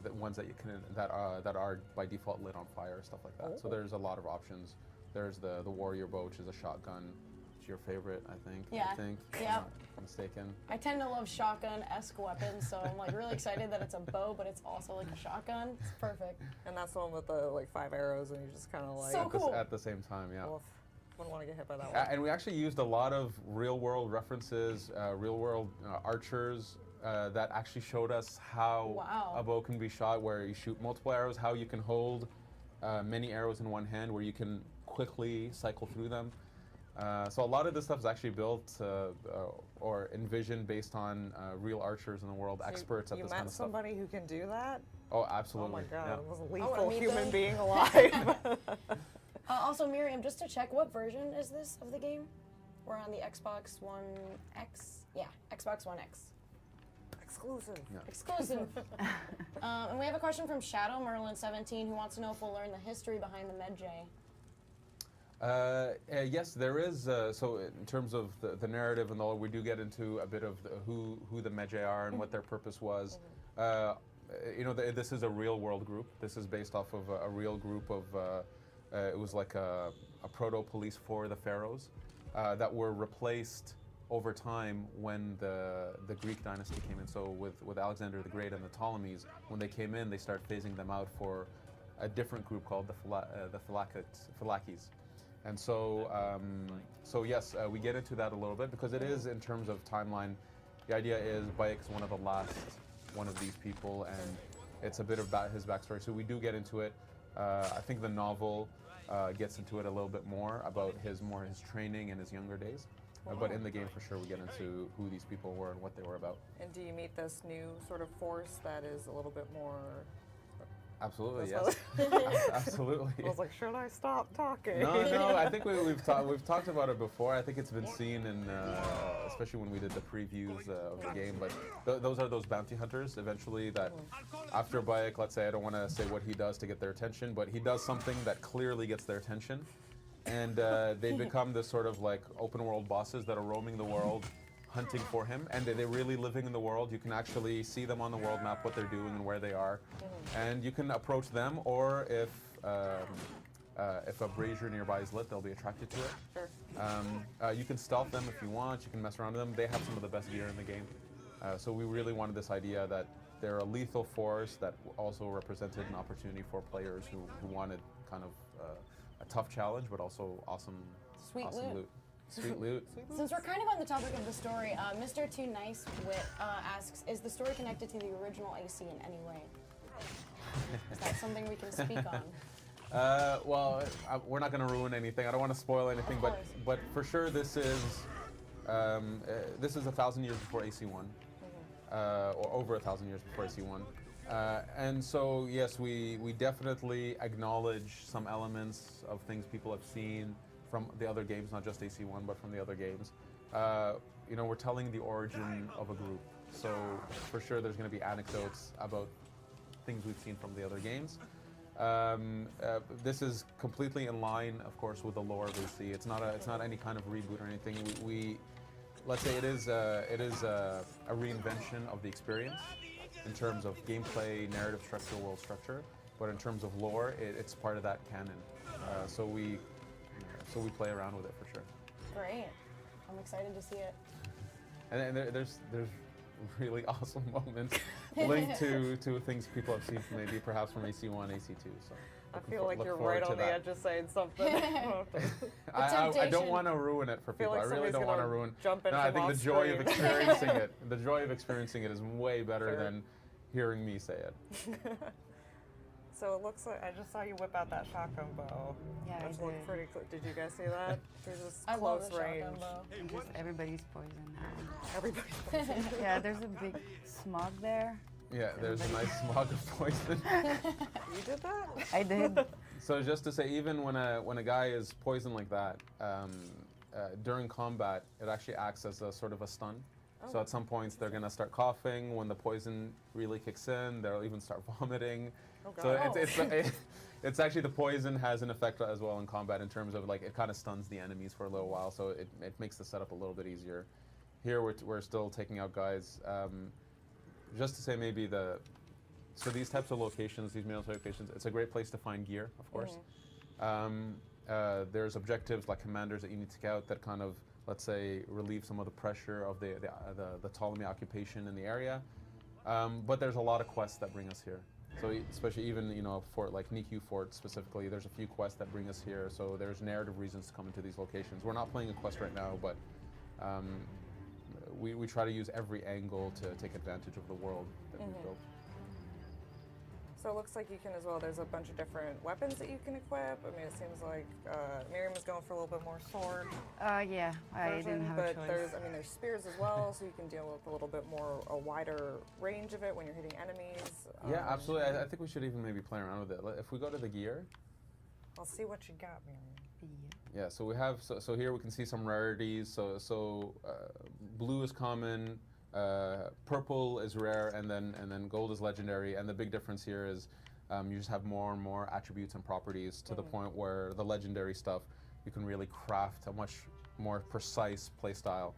[SPEAKER 1] The ones that you can that are by default lit on fire, stuff like that. So there's a lot of options. There's the warrior bow, which is a shotgun. It's your favorite, I think.
[SPEAKER 3] Yeah.
[SPEAKER 1] I think. If
[SPEAKER 3] Yep.
[SPEAKER 1] I'm not mistaken.
[SPEAKER 3] I tend to love shotgun-esque weapons, so I'm like really excited that it's a bow, but it's also like a shotgun. It's perfect.
[SPEAKER 2] And that's the one with the like 5 arrows, and you're just kind of like,
[SPEAKER 3] So cool.
[SPEAKER 1] At the same time, yeah.
[SPEAKER 2] Oof, wouldn't want to get hit by that one.
[SPEAKER 1] And we actually used a lot of real-world references, real-world archers that actually showed us how a bow can be shot, where you shoot multiple arrows, how you can hold many arrows in one hand, where you can quickly cycle through them. So a lot of this stuff is actually built or envisioned based on real archers in the world,
[SPEAKER 2] So
[SPEAKER 1] experts at this kind of stuff.
[SPEAKER 2] You met somebody who can do that?
[SPEAKER 1] Oh, absolutely.
[SPEAKER 2] Oh my god,
[SPEAKER 1] yeah.
[SPEAKER 2] the most
[SPEAKER 3] wanna
[SPEAKER 2] lethal
[SPEAKER 3] meet
[SPEAKER 2] human
[SPEAKER 3] them.
[SPEAKER 2] being alive.
[SPEAKER 3] Also, Miriam, just to check, what version is this of the game? We're on the Xbox One X? Yeah, Xbox One X.
[SPEAKER 2] Exclusive.
[SPEAKER 1] Yeah.
[SPEAKER 3] Exclusive. And we have a question from Shadow Merlin 17 who wants to know if we'll learn the history behind the Medjay.
[SPEAKER 1] Yes, there is. So in terms of the narrative and all, we do get into a bit of who the Medjay are and what their purpose was. This is a real world group. This is based off of a real group of. It was like a proto-police for the pharaohs that were replaced over time when the Greek dynasty came in. So with Alexander the Great and the Ptolemies, when they came in, they started phasing them out for a different group called the Phylakes. And so, yes, we get into that a little bit because it is, in terms of timeline, the idea is Bayek is one of the last one of these people, and it's a bit about his backstory. So we do get into it. I think the novel gets into it a little bit more about his training in his younger days. But in the game, for sure, we get into who these people were and what they were about.
[SPEAKER 2] And do you meet this new sort of force that is a little bit more?
[SPEAKER 1] Absolutely,
[SPEAKER 2] That's
[SPEAKER 1] yes. Absolutely.
[SPEAKER 2] I was like, should I stop talking?
[SPEAKER 1] No. I think we've talked about it before. I think it's been seen in, especially when we did the previews of the game. But those are those bounty hunters. Eventually, that after Bayek, let's say, I don't want to say what he does to get their attention, but he does something that clearly gets their attention, and they become this sort of like open world bosses that are roaming the world, hunting for him, and they're really living in the world. You can actually see them on the world map, what they're doing and where they are, and you can approach them, or if a brazier nearby is lit, they'll be attracted to it.
[SPEAKER 2] Sure.
[SPEAKER 1] You can stealth them if you want. You can mess around with them. They have some of the best gear in the game. So we really wanted this idea that they're a lethal force that also represented an opportunity for players who wanted kind of a tough challenge, but also awesome loot. Sweet loot.
[SPEAKER 3] Since we're kind of on the topic of the story, Mr. Too Nice Wit asks, is the story connected to the original AC in any way? Is that something we can speak on?
[SPEAKER 1] Well, we're not going to ruin anything. I don't want to spoil anything, but for sure this is 1,000 years before AC1, or over 1,000 years before AC1. And so yes, we definitely acknowledge some elements of things people have seen from the other games, not just AC1, but from the other games. You know, we're telling the origin of a group, so for sure there's going to be anecdotes about things we've seen from the other games. This is completely in line, of course, with the lore of AC. It's not any kind of reboot or anything. We let's say it is a reinvention of the experience in terms of gameplay, narrative structure, world structure. But in terms of lore, it's part of that canon. So we play around with it for sure.
[SPEAKER 3] Great. I'm excited to see it.
[SPEAKER 1] And there's really awesome moments linked to things people have seen from maybe perhaps from AC1, AC2. So
[SPEAKER 2] I feel like you're right on the edge of saying something.
[SPEAKER 1] I don't want to ruin it for people.
[SPEAKER 2] like
[SPEAKER 1] I really don't want to ruin.
[SPEAKER 2] Jump in
[SPEAKER 1] No, I think
[SPEAKER 2] from
[SPEAKER 1] the joy of
[SPEAKER 2] off-screen.
[SPEAKER 1] experiencing it is way better
[SPEAKER 2] Sure.
[SPEAKER 1] than hearing me say it.
[SPEAKER 2] So it looks like I just saw you whip out that shotgun bow.
[SPEAKER 4] Yeah, I
[SPEAKER 2] Which looked
[SPEAKER 4] did.
[SPEAKER 2] pretty cool. Did you guys see that? There's this
[SPEAKER 3] I love
[SPEAKER 2] close
[SPEAKER 3] the
[SPEAKER 2] range.
[SPEAKER 3] shotgun bow.
[SPEAKER 4] And just everybody's poison.
[SPEAKER 2] Everybody.
[SPEAKER 4] Yeah, there's a big smog there.
[SPEAKER 1] Yeah, there's a nice smog of poison.
[SPEAKER 2] You did that?
[SPEAKER 4] I did.
[SPEAKER 1] So just to say, even when a guy is poisoned like that, during combat, it actually acts as a sort of a stun. So at some points they're gonna start coughing. When the poison really kicks in, they'll even start vomiting.
[SPEAKER 2] Oh,
[SPEAKER 1] So
[SPEAKER 2] God.
[SPEAKER 1] it's actually the poison has an effect as well in combat in terms of like it kind of stuns the enemies for a little while. So it makes the setup a little bit easier. Here we're still taking out guys. Just to say maybe so these types of locations, these military locations, it's a great place to find gear, of course. There's objectives like commanders that you need to take out that kind of, let's say, relieve some of the pressure of the Ptolemy occupation in the area. But there's a lot of quests that bring us here. So especially even, you know, a fort like Niku Fort specifically, there's a few quests that bring us here. So there's narrative reasons to come into these locations. We're not playing a quest right now, but we try to use every angle to take advantage of the world that we've built.
[SPEAKER 2] So it looks like you can as well. There's a bunch of different weapons that you can equip. I mean, it seems like Miriam is going for a little bit more sword
[SPEAKER 4] Yeah, I
[SPEAKER 2] version,
[SPEAKER 4] didn't have a
[SPEAKER 2] but
[SPEAKER 4] choice.
[SPEAKER 2] there's spears as well, so you can deal with a little bit more a wider range of it when you're hitting enemies.
[SPEAKER 1] Yeah, absolutely. I think we should even maybe play around with it. If we go to the gear,
[SPEAKER 2] I'll see what you got, Miriam.
[SPEAKER 1] yeah. So we have so here we can see some rarities. So blue is common, purple is rare, and then gold is legendary. And the big difference here is you just have more and more attributes and properties to the point where the legendary stuff you can really craft a much more precise play style.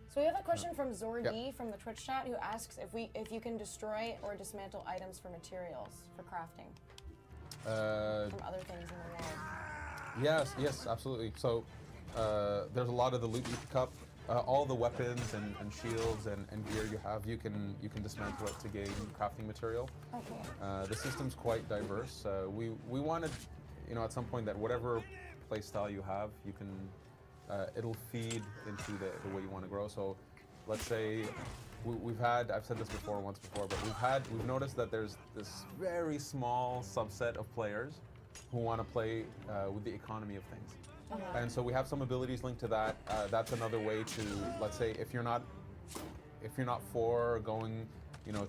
[SPEAKER 3] So we have a question from Zordi from the Twitch chat who asks if you can destroy or dismantle items for materials for crafting from other things in the world.
[SPEAKER 1] Yes, absolutely. So there's a lot of the loot you pick up. All the weapons and shields and gear you have, you can dismantle it to gain crafting material.
[SPEAKER 3] Okay.
[SPEAKER 1] The system's quite diverse. We wanted, you know, at some point that whatever play style you have, you can it'll feed into the way you want to grow. So let's say we've had, I've said this once before, but we've noticed that there's this very small subset of players who want to play with the economy of things. And so we have some abilities linked to that. That's another way to, let's say, if you're not for going,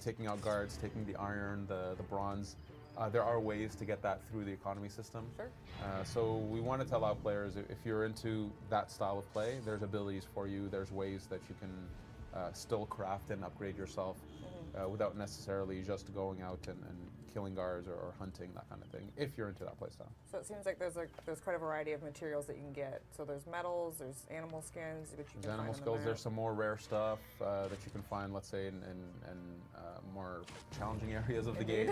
[SPEAKER 1] taking out guards, taking the iron, the bronze, there are ways to get that through the economy system.
[SPEAKER 2] Sure.
[SPEAKER 1] So we wanted to allow players, if you're into that style of play, there's abilities for you, there's ways that you can still craft and upgrade yourself without necessarily just going out and killing guards or hunting, that kind of thing, if you're into that playstyle.
[SPEAKER 2] So it seems like there's quite a variety of materials that you can get. So there's metals, there's animal skins, which you can
[SPEAKER 1] There's animal
[SPEAKER 2] find
[SPEAKER 1] skills,
[SPEAKER 2] in
[SPEAKER 1] there's some more rare stuff that you can find, let's say, in more challenging areas of the game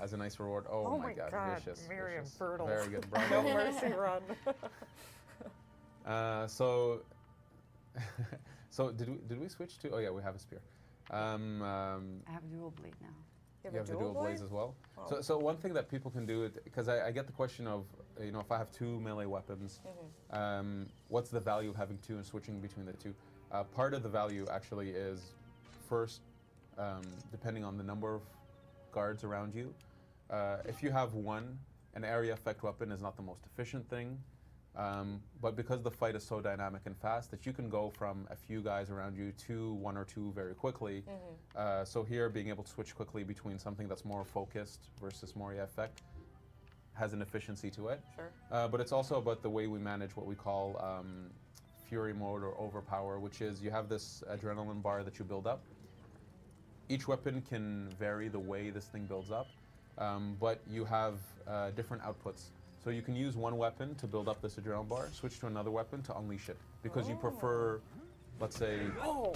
[SPEAKER 1] as a nice reward. Oh my god, vicious.
[SPEAKER 2] Miriam,
[SPEAKER 1] vicious.
[SPEAKER 2] brutal.
[SPEAKER 1] Very good,
[SPEAKER 2] No
[SPEAKER 1] bravo.
[SPEAKER 2] mercy run.
[SPEAKER 1] So did we switch to? Oh yeah, we have a spear.
[SPEAKER 4] I have dual blade now.
[SPEAKER 1] You have the dual blades as well.
[SPEAKER 2] Oh.
[SPEAKER 1] So one thing that people can do, because I get the question of, if I have 2 melee weapons, what's the value of having 2 and switching between the 2? Part of the value actually is, first, depending on the number of guards around you. If you have 1, an area effect weapon is not the most efficient thing. But because the fight is so dynamic and fast that you can go from a few guys around you to 1 or 2 very quickly. So here, being able to switch quickly between something that's more focused versus more effect has an efficiency to it.
[SPEAKER 2] Sure.
[SPEAKER 1] But it's also about the way we manage what we call fury mode or overpower, which is you have this adrenaline bar that you build up. Each weapon can vary the way this thing builds up, but you have different outputs. So you can use one weapon to build up this adrenaline bar, switch to another weapon to unleash it. Because you prefer, let's say...
[SPEAKER 2] Oh!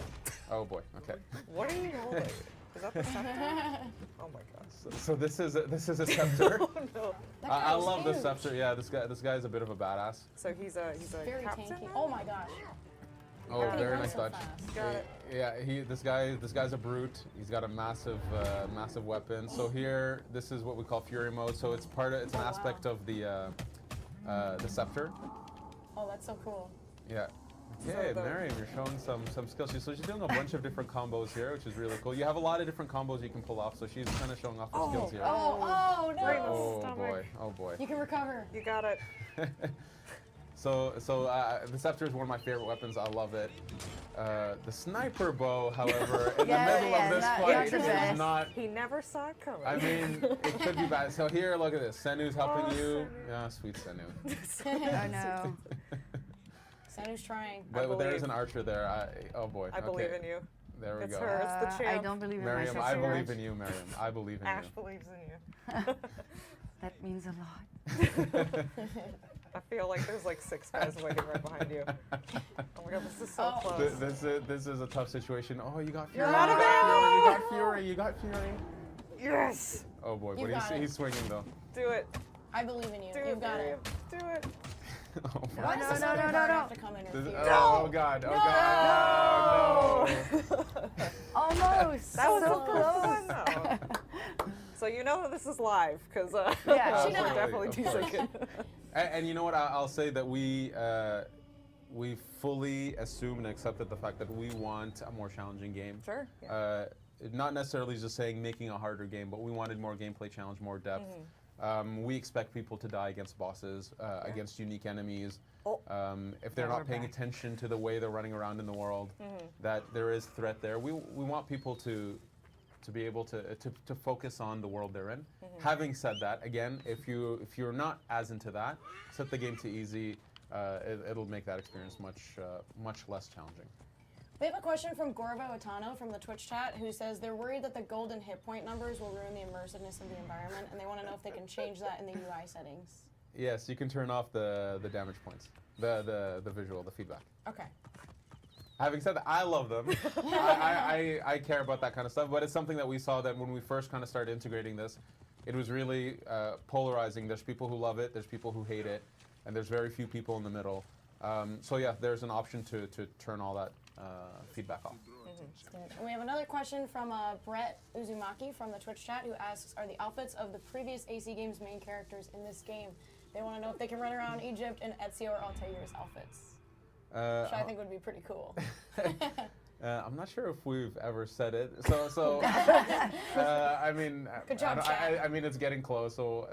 [SPEAKER 1] Oh boy, okay.
[SPEAKER 2] What are you holding? Is that the scepter? Oh my god.
[SPEAKER 1] So this is a scepter.
[SPEAKER 2] Oh no.
[SPEAKER 3] That
[SPEAKER 1] I
[SPEAKER 3] guy was
[SPEAKER 1] love this
[SPEAKER 3] huge.
[SPEAKER 1] scepter. Yeah, this guy's a bit of a badass.
[SPEAKER 2] So he's a
[SPEAKER 3] Very
[SPEAKER 2] captain
[SPEAKER 3] tanky.
[SPEAKER 2] now?
[SPEAKER 3] Oh my gosh.
[SPEAKER 1] Oh,
[SPEAKER 3] How can he
[SPEAKER 1] very
[SPEAKER 3] run
[SPEAKER 1] nice
[SPEAKER 3] so
[SPEAKER 1] dodge.
[SPEAKER 3] fast?
[SPEAKER 2] Got it.
[SPEAKER 1] Yeah, this guy's a brute. He's got a massive weapon. So here, this is what we call fury mode. So it's an
[SPEAKER 3] wow.
[SPEAKER 1] aspect of the scepter.
[SPEAKER 3] Oh, that's so cool.
[SPEAKER 1] Yeah.
[SPEAKER 2] So
[SPEAKER 1] Okay,
[SPEAKER 2] the-
[SPEAKER 1] Miriam, you're showing some skills. So she's doing a bunch of different combos here, which is really cool. You have a lot of different combos you can pull off. So she's kind of showing off her skills here.
[SPEAKER 3] Oh no!
[SPEAKER 2] Right in the
[SPEAKER 1] Oh
[SPEAKER 2] stomach.
[SPEAKER 1] boy! Oh boy!
[SPEAKER 3] You can recover.
[SPEAKER 2] You got it.
[SPEAKER 1] So the scepter is one of my favorite weapons. I love it. The sniper bow, however, in the middle of this
[SPEAKER 4] not
[SPEAKER 1] fight
[SPEAKER 4] the
[SPEAKER 1] is
[SPEAKER 4] best.
[SPEAKER 1] not.
[SPEAKER 2] He never saw it coming.
[SPEAKER 1] I mean, it could be bad. So here, look at this. Senu's helping
[SPEAKER 2] Oh,
[SPEAKER 1] you.
[SPEAKER 2] Senu.
[SPEAKER 1] Yeah, sweet Senu.
[SPEAKER 4] Oh no.
[SPEAKER 3] Sanu's trying.
[SPEAKER 1] But there is
[SPEAKER 2] believe.
[SPEAKER 1] an archer there. Oh boy.
[SPEAKER 2] I believe in you.
[SPEAKER 1] There we
[SPEAKER 2] It's
[SPEAKER 1] go.
[SPEAKER 2] her. It's the
[SPEAKER 4] I
[SPEAKER 2] champ.
[SPEAKER 4] don't believe in
[SPEAKER 1] Miriam,
[SPEAKER 4] my
[SPEAKER 1] I
[SPEAKER 4] sister.
[SPEAKER 1] believe in you, Miriam. I believe in
[SPEAKER 2] Ash
[SPEAKER 1] you.
[SPEAKER 2] believes in you.
[SPEAKER 4] That means a lot.
[SPEAKER 2] I feel like there's like 6 guys waiting right behind you. Oh my god, this is so
[SPEAKER 3] Oh.
[SPEAKER 2] close.
[SPEAKER 1] This is a tough situation. Oh, you got fury.
[SPEAKER 2] You're out of
[SPEAKER 1] You
[SPEAKER 2] ammo!
[SPEAKER 1] got fury. You got fury.
[SPEAKER 2] Yes!
[SPEAKER 1] Oh boy,
[SPEAKER 3] You
[SPEAKER 1] but
[SPEAKER 3] got it.
[SPEAKER 1] he's swinging though.
[SPEAKER 2] Do it.
[SPEAKER 3] I believe in you.
[SPEAKER 2] Do
[SPEAKER 3] You've
[SPEAKER 2] it,
[SPEAKER 3] got
[SPEAKER 2] Miriam.
[SPEAKER 3] it.
[SPEAKER 2] Do it.
[SPEAKER 1] Oh my.
[SPEAKER 3] Why
[SPEAKER 4] No,
[SPEAKER 3] does
[SPEAKER 4] no,
[SPEAKER 3] the
[SPEAKER 4] no,
[SPEAKER 3] Southern
[SPEAKER 4] no,
[SPEAKER 3] Guard
[SPEAKER 4] no.
[SPEAKER 3] have to come and
[SPEAKER 1] This-
[SPEAKER 3] interfere?
[SPEAKER 1] oh god. Oh god. Oh, no.
[SPEAKER 4] Almost.
[SPEAKER 2] That was
[SPEAKER 4] so
[SPEAKER 2] the first one though. So you know that this is live, because
[SPEAKER 4] Yeah,
[SPEAKER 3] she
[SPEAKER 2] we're
[SPEAKER 3] knows.
[SPEAKER 2] definitely
[SPEAKER 1] Of course.
[SPEAKER 2] desynching.
[SPEAKER 1] And you know what? I'll say that we fully assumed and accepted the fact that we want a more challenging game.
[SPEAKER 2] Sure. Yeah.
[SPEAKER 1] Not necessarily just saying making a harder game, but we wanted more gameplay challenge, more depth. We expect people to die against bosses, against unique enemies.
[SPEAKER 2] Oh.
[SPEAKER 1] If they're
[SPEAKER 4] Yeah,
[SPEAKER 1] not
[SPEAKER 4] we're
[SPEAKER 1] paying
[SPEAKER 4] back.
[SPEAKER 1] attention to the way they're running around in the world, that there is threat there. We want people to be able to focus on the world they're in. Having said that, again, if you're not as into that, set the game to easy. It'll make that experience much less challenging.
[SPEAKER 3] We have a question from Gorvo Otano from the Twitch chat who says they're worried that the golden hit point numbers will ruin the immersiveness of the environment, and they want to know if they can change that in the UI settings.
[SPEAKER 1] Yes, you can turn off the damage points, the visual, the feedback.
[SPEAKER 3] Okay.
[SPEAKER 1] Having said that, I love them. I care about that kind of stuff, but it's something that we saw that when we first kind of started integrating this, it was really polarizing. There's people who love it, there's people who hate it, and there's very few people in the middle. So yeah, there's an option to turn all that feedback off.
[SPEAKER 3] And we have another question from Brett Uzumaki from the Twitch chat who asks, are the outfits of the previous AC Games main characters in this game? They want to know if they can run around Egypt in Ezio or Altair's outfits. Which I think would be pretty cool.
[SPEAKER 1] I'm not sure if we've ever said it. So I mean,
[SPEAKER 3] Good job,
[SPEAKER 1] I mean, it's getting close. So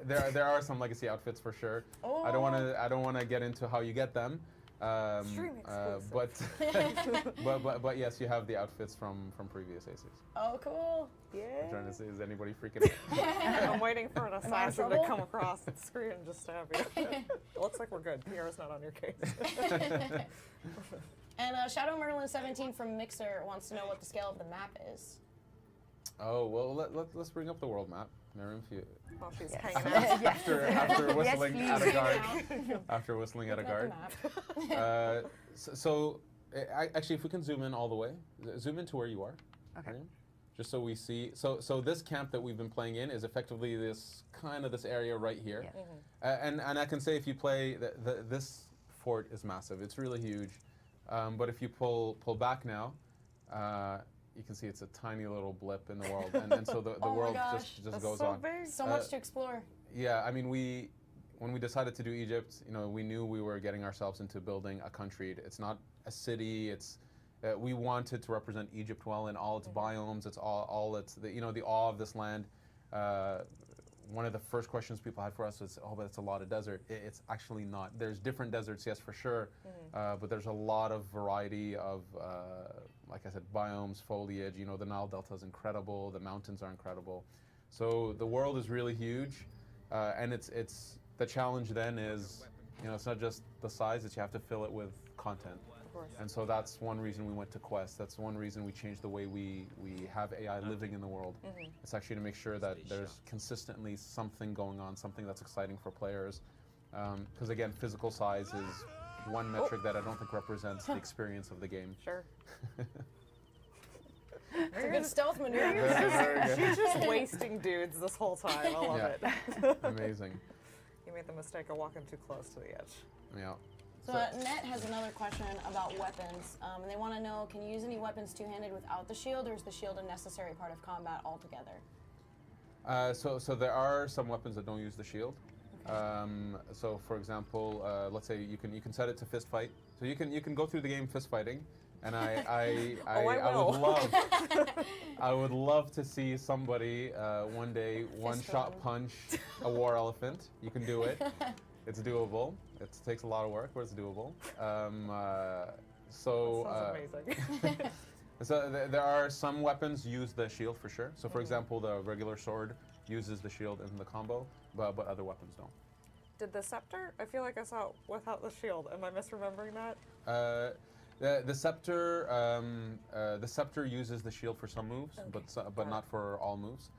[SPEAKER 1] there are some legacy outfits for sure.
[SPEAKER 2] Oh.
[SPEAKER 1] I don't want to get into how you get them.
[SPEAKER 2] Stream exclusive.
[SPEAKER 1] But yes, you have the outfits from previous aces.
[SPEAKER 3] Oh, cool.
[SPEAKER 1] I'm
[SPEAKER 2] Yeah.
[SPEAKER 1] trying to say, is anybody freaking out?
[SPEAKER 2] I'm waiting for an
[SPEAKER 3] Am I in
[SPEAKER 2] assassin to
[SPEAKER 3] trouble?
[SPEAKER 2] come across the screen and just stab you. It looks like we're good. Pierre's not on your case.
[SPEAKER 3] And Shadow Merlin 17 from Mixer wants to know what the scale of the map is.
[SPEAKER 1] Oh well, let's bring up the world map, Miriam. If you,
[SPEAKER 2] While she's
[SPEAKER 4] Yes.
[SPEAKER 2] hanging out.
[SPEAKER 1] after whistling
[SPEAKER 4] please.
[SPEAKER 1] at a guard,
[SPEAKER 3] Hanging out.
[SPEAKER 1] after whistling at a
[SPEAKER 3] Looking
[SPEAKER 1] guard.
[SPEAKER 3] the map.
[SPEAKER 1] Actually, if we can zoom in all the way, zoom into where you are.
[SPEAKER 4] Okay.
[SPEAKER 1] Miriam, just so we see. So this camp that we've been playing in is effectively this area right here.
[SPEAKER 4] Yeah.
[SPEAKER 1] And I can say if you play this fort is massive. It's really huge. But if you pull back now, you can see it's a tiny little blip in the world, and so the
[SPEAKER 3] Oh my
[SPEAKER 1] world
[SPEAKER 3] gosh,
[SPEAKER 1] just
[SPEAKER 2] That's
[SPEAKER 1] goes
[SPEAKER 2] so
[SPEAKER 1] on.
[SPEAKER 2] big.
[SPEAKER 3] So much to explore.
[SPEAKER 1] Yeah, I mean, when we decided to do Egypt, we knew we were getting ourselves into building a country. It's not a city. It's we wanted to represent Egypt well in all its biomes. It's all its the awe of this land. One of the first questions people had for us was, "Oh, but it's a lot of desert." It's actually not. There's different deserts, yes, for sure, but there's a lot of variety of, like I said, biomes, foliage. The Nile Delta is incredible. The mountains are incredible. So the world is really huge, and it's the challenge then is, it's not just the size; it's you have to fill it with content.
[SPEAKER 2] Of course.
[SPEAKER 1] And so that's one reason we went to Quest. That's one reason we changed the way we have AI living in the world. It's actually to make sure that there's consistently something going on, something that's exciting for players. Because again, physical size is one metric that I don't think represents the experience of the game.
[SPEAKER 2] Sure.
[SPEAKER 3] It's a good stealth maneuver.
[SPEAKER 1] Very good.
[SPEAKER 2] She's just wasting dudes this whole time. I love
[SPEAKER 1] Yeah.
[SPEAKER 2] it.
[SPEAKER 1] Amazing.
[SPEAKER 2] You made the mistake of walking too close to the edge.
[SPEAKER 1] Yeah.
[SPEAKER 3] So Net has another question about weapons, and they want to know, can you use any weapons two-handed without the shield, or is the shield a necessary part of combat altogether?
[SPEAKER 1] So there are some weapons that don't use the shield. So for example, let's say you can set it to fist fight. So you can go through the game fist fighting, and I would love to see somebody one day one-shot punch a war elephant. You can do it. It's doable. It takes a lot of work, but it's doable. So
[SPEAKER 2] Sounds amazing.
[SPEAKER 1] so there are some weapons use the shield for sure. So for example, the regular sword uses the shield in the combo, but other weapons don't.
[SPEAKER 2] Did the scepter? I feel like I saw it without the shield. Am I misremembering that?
[SPEAKER 1] The scepter uses the shield for some moves, but not for all moves.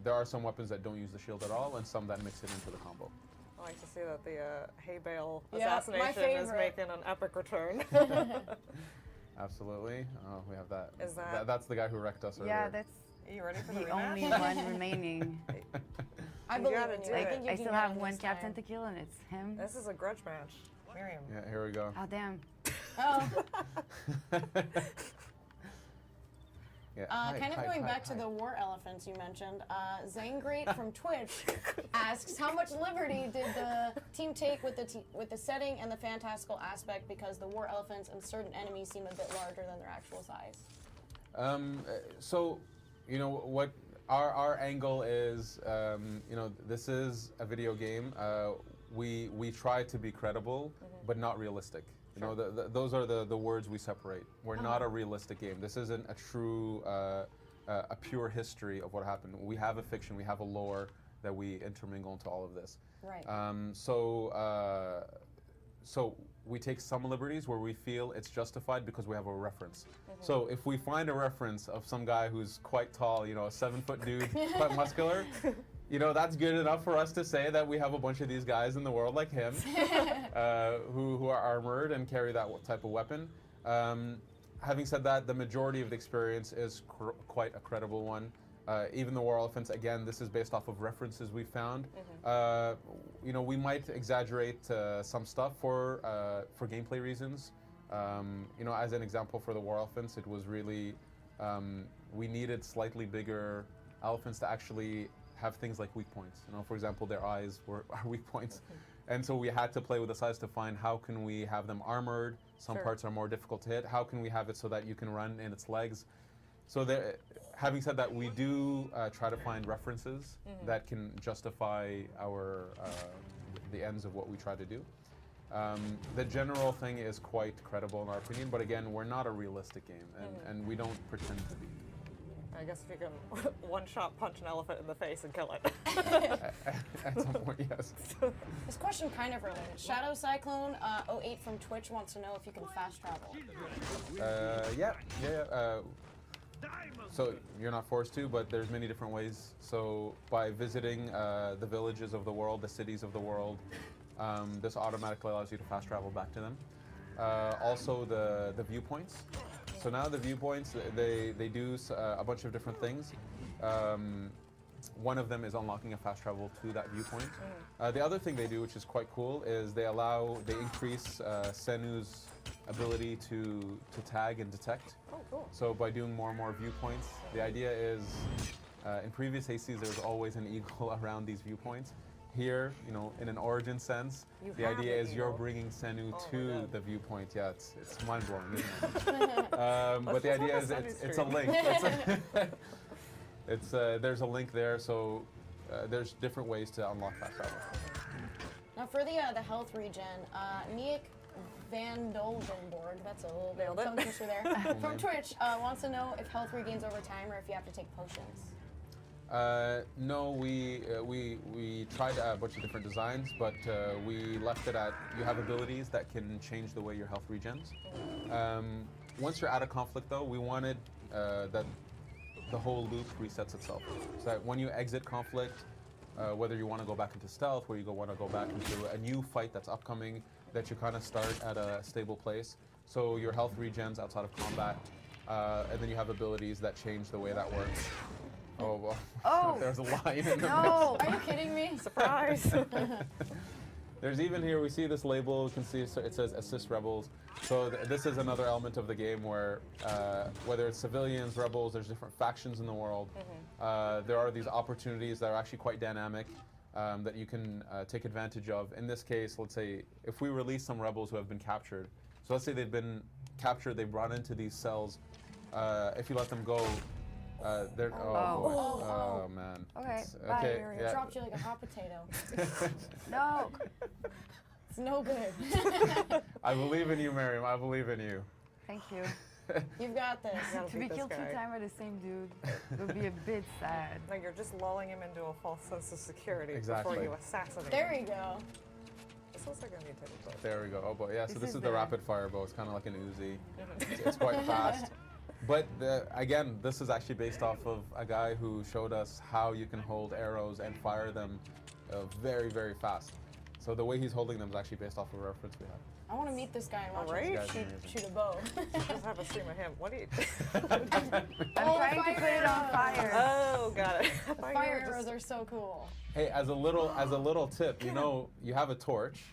[SPEAKER 1] There are some weapons that don't use the shield at all, and some that mix it into the combo.
[SPEAKER 2] I like to see that the hay bale
[SPEAKER 3] Yeah, my
[SPEAKER 2] assassination is
[SPEAKER 3] favorite.
[SPEAKER 2] making an epic return.
[SPEAKER 1] Absolutely. Oh, we have that.
[SPEAKER 2] Is that-
[SPEAKER 1] That's the guy who wrecked us earlier.
[SPEAKER 4] Yeah, that's
[SPEAKER 2] Are you ready for the
[SPEAKER 4] the
[SPEAKER 2] rematch?
[SPEAKER 4] only one remaining.
[SPEAKER 3] I
[SPEAKER 2] You
[SPEAKER 3] believe
[SPEAKER 2] gotta
[SPEAKER 3] in you.
[SPEAKER 2] do
[SPEAKER 3] I
[SPEAKER 2] it.
[SPEAKER 3] think you
[SPEAKER 4] I
[SPEAKER 3] can
[SPEAKER 4] still
[SPEAKER 3] get
[SPEAKER 4] have
[SPEAKER 3] him
[SPEAKER 4] one
[SPEAKER 3] this
[SPEAKER 4] captain
[SPEAKER 3] time.
[SPEAKER 4] to kill, and it's him.
[SPEAKER 2] This is a grudge match. Miriam.
[SPEAKER 1] Yeah, here we go.
[SPEAKER 4] Oh damn!
[SPEAKER 3] Oh,
[SPEAKER 1] Yeah.
[SPEAKER 3] kind of going back to the war elephants you mentioned, Zangrate from Twitch asks, how much liberty did the team take with the setting and the fantastical aspect, because the war elephants and certain enemies seem a bit larger than their actual size?
[SPEAKER 1] So, what our angle is, this is a video game. We try to be credible, but not realistic. Those are the words we separate. We're not a realistic game. This isn't a true, a pure history of what happened. We have a fiction. We have a lore that we intermingle into all of this.
[SPEAKER 3] Right.
[SPEAKER 1] So we take some liberties where we feel it's justified because we have a reference. So if we find a reference of some guy who's quite tall, a 7-foot dude, quite muscular, that's good enough for us to say that we have a bunch of these guys in the world like him, who are armored and carry that type of weapon. Having said that, the majority of the experience is quite a credible one. Even the war elephants, again, this is based off of references we found. We might exaggerate some stuff for gameplay reasons. As an example for the war elephants, it was really, we needed slightly bigger elephants to actually have things like weak points. For example, their eyes are weak points. And so we had to play with the size to find how can we have them armored. Some
[SPEAKER 2] Sure.
[SPEAKER 1] parts are more difficult to hit. How can we have it so that you can run in its legs? So there, having said that, we do try to find references that can justify our the ends of what we try to do. The general thing is quite credible in our opinion, but again, we're not a realistic game, and we don't pretend to be.
[SPEAKER 2] I guess if you can one-shot punch an elephant in the face and kill it.
[SPEAKER 1] At some point, yes.
[SPEAKER 3] This question kind of related. Shadow Cyclone 08 from Twitch wants to know if you can fast travel.
[SPEAKER 1] Yeah. So you're not forced to, but there's many different ways. So by visiting the villages of the world, the cities of the world, this automatically allows you to fast travel back to them. Also the viewpoints. So now the viewpoints, they do a bunch of different things. One of them is unlocking a fast travel to that viewpoint. The other thing they do, which is quite cool, is they increase Senu's ability to tag and detect.
[SPEAKER 2] Oh, cool.
[SPEAKER 1] So by doing more and more viewpoints, the idea is, in previous ACs there was always an eagle around these viewpoints. Here, in an origin sense,
[SPEAKER 2] You
[SPEAKER 1] the
[SPEAKER 2] have
[SPEAKER 1] idea
[SPEAKER 2] an
[SPEAKER 1] is you're
[SPEAKER 2] eagle.
[SPEAKER 1] bringing Senu
[SPEAKER 2] Oh my
[SPEAKER 1] to
[SPEAKER 2] God.
[SPEAKER 1] the viewpoint. Yeah, it's mind-blowing, isn't it? But the
[SPEAKER 2] just
[SPEAKER 1] idea
[SPEAKER 2] have
[SPEAKER 1] is
[SPEAKER 2] a Senu
[SPEAKER 1] it's a
[SPEAKER 2] stream.
[SPEAKER 1] link. There's a link there, so there's different ways to unlock fast travel.
[SPEAKER 3] Now for the health regen, Niek Van Dolvenborg, that's a little bit of
[SPEAKER 2] Nailed it.
[SPEAKER 3] tongue twister there, from Twitch, wants to know if health regains over time or if you have to take potions.
[SPEAKER 1] No, we tried a bunch of different designs, but we left it at you have abilities that can change the way your health regens. Once you're out of conflict, though, we wanted that the whole loop resets itself. So that when you exit conflict, whether you want to go back into stealth, where you want to go back into a new fight that's upcoming, that you kind of start at a stable place. So your health regens outside of combat, and then you have abilities that change the way that works. Oh, well,
[SPEAKER 4] Oh.
[SPEAKER 1] there's a lion in the
[SPEAKER 4] No!
[SPEAKER 3] Are you kidding me?
[SPEAKER 2] Surprise!
[SPEAKER 1] There's even here, we see this label, you can see it says assist rebels. So this is another element of the game where whether it's civilians, rebels, there's different factions in the world. There are these opportunities that are actually quite dynamic that you can take advantage of. In this case, let's say if we release some rebels who have been captured, so let's say they've been captured, they've brought into these cells, if you let them go, they're,
[SPEAKER 4] Oh.
[SPEAKER 1] boy.
[SPEAKER 3] Oh.
[SPEAKER 1] Oh man.
[SPEAKER 4] Okay,
[SPEAKER 1] It's-
[SPEAKER 4] bye,
[SPEAKER 1] okay,
[SPEAKER 4] Miriam.
[SPEAKER 1] yeah.
[SPEAKER 3] Dropped you like a hot potato.
[SPEAKER 4] No!
[SPEAKER 3] It's no good.
[SPEAKER 1] I believe in you, Miriam. I believe in you.
[SPEAKER 4] Thank you.
[SPEAKER 3] You've got this.
[SPEAKER 2] Gotta
[SPEAKER 4] To be
[SPEAKER 2] beat this
[SPEAKER 4] killed
[SPEAKER 2] guy.
[SPEAKER 4] 2 times by the same dude would be a bit sad.
[SPEAKER 2] No, you're just lulling him into a false sense of security
[SPEAKER 1] Exactly.
[SPEAKER 2] before you assassinate
[SPEAKER 3] There
[SPEAKER 2] him.
[SPEAKER 3] you go.
[SPEAKER 2] This looks like a mutated bow.
[SPEAKER 1] There we go. Oh boy, yeah. So
[SPEAKER 4] This
[SPEAKER 1] this
[SPEAKER 4] is
[SPEAKER 1] is the
[SPEAKER 4] the-
[SPEAKER 1] rapid fire bow. It's kind of like an Uzi. It's quite fast. But again, this is actually based off of a guy who showed us how you can hold arrows and fire them very, very fast. So the way he's holding them is actually based off of a reference we have.
[SPEAKER 3] I want to meet this guy and watch
[SPEAKER 2] Alright.
[SPEAKER 3] him
[SPEAKER 1] This guy's amazing.
[SPEAKER 3] shoot a bow.
[SPEAKER 2] Just have a stream of him. What do you?
[SPEAKER 4] I'm trying to put it on fire.
[SPEAKER 2] Oh, got it. I thought you were
[SPEAKER 3] Fire
[SPEAKER 2] just-
[SPEAKER 3] arrows are so cool.
[SPEAKER 1] Hey, as a little tip, you have a torch.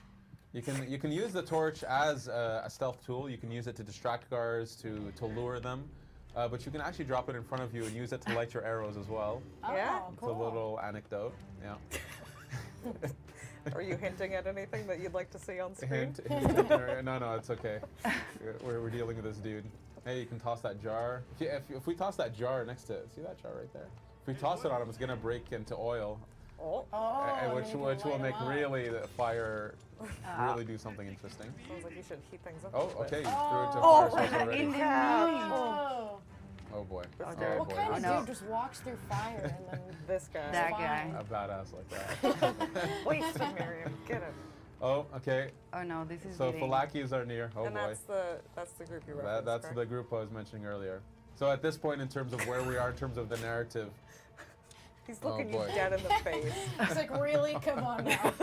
[SPEAKER 1] You can use the torch as a stealth tool. You can use it to distract guards, to lure them. But you can actually drop it in front of you and use it to light your arrows as well.
[SPEAKER 2] Yeah.
[SPEAKER 3] Oh,
[SPEAKER 1] It's
[SPEAKER 3] cool.
[SPEAKER 1] a little anecdote. Yeah.
[SPEAKER 2] Are you hinting at anything that you'd like to see on screen?
[SPEAKER 1] Hint. No, it's okay. We're dealing with this dude. Hey, you can toss that jar. If we toss that jar next to it, see that jar right there? If we toss it on him, it's gonna break into oil,
[SPEAKER 2] Oh,
[SPEAKER 3] Oh,
[SPEAKER 1] which
[SPEAKER 3] maybe
[SPEAKER 1] will
[SPEAKER 3] light 'em
[SPEAKER 1] make
[SPEAKER 3] up.
[SPEAKER 1] really the fire really do something interesting.
[SPEAKER 2] sounds like you should heat things up. a
[SPEAKER 1] Oh,
[SPEAKER 2] little bit.
[SPEAKER 1] okay, you threw it to
[SPEAKER 2] Oh,
[SPEAKER 1] fire source
[SPEAKER 2] right.
[SPEAKER 1] already.
[SPEAKER 4] In the
[SPEAKER 2] Yeah.
[SPEAKER 4] meat!
[SPEAKER 3] Oh.
[SPEAKER 1] Oh boy.
[SPEAKER 2] This
[SPEAKER 1] Oh
[SPEAKER 2] guy.
[SPEAKER 3] What
[SPEAKER 1] boy.
[SPEAKER 3] kind
[SPEAKER 4] Oh,
[SPEAKER 3] of
[SPEAKER 4] no.
[SPEAKER 3] dude just walks through fire and then
[SPEAKER 2] This guy.
[SPEAKER 4] That
[SPEAKER 3] fine.
[SPEAKER 4] guy.
[SPEAKER 1] A badass like that.
[SPEAKER 2] Wasted Miriam. Get him.
[SPEAKER 1] Oh, okay.
[SPEAKER 4] Oh no, this is
[SPEAKER 1] So
[SPEAKER 4] getting...
[SPEAKER 1] Falakis are near. Oh
[SPEAKER 2] and
[SPEAKER 1] boy.
[SPEAKER 2] that's the group you referenced.
[SPEAKER 1] That's the
[SPEAKER 2] correct?
[SPEAKER 1] group I was mentioning earlier. So at this point, in terms of where we are in terms of the narrative,
[SPEAKER 2] He's looking
[SPEAKER 1] boy.
[SPEAKER 2] you dead in the face.
[SPEAKER 3] it's like, really? Come on now.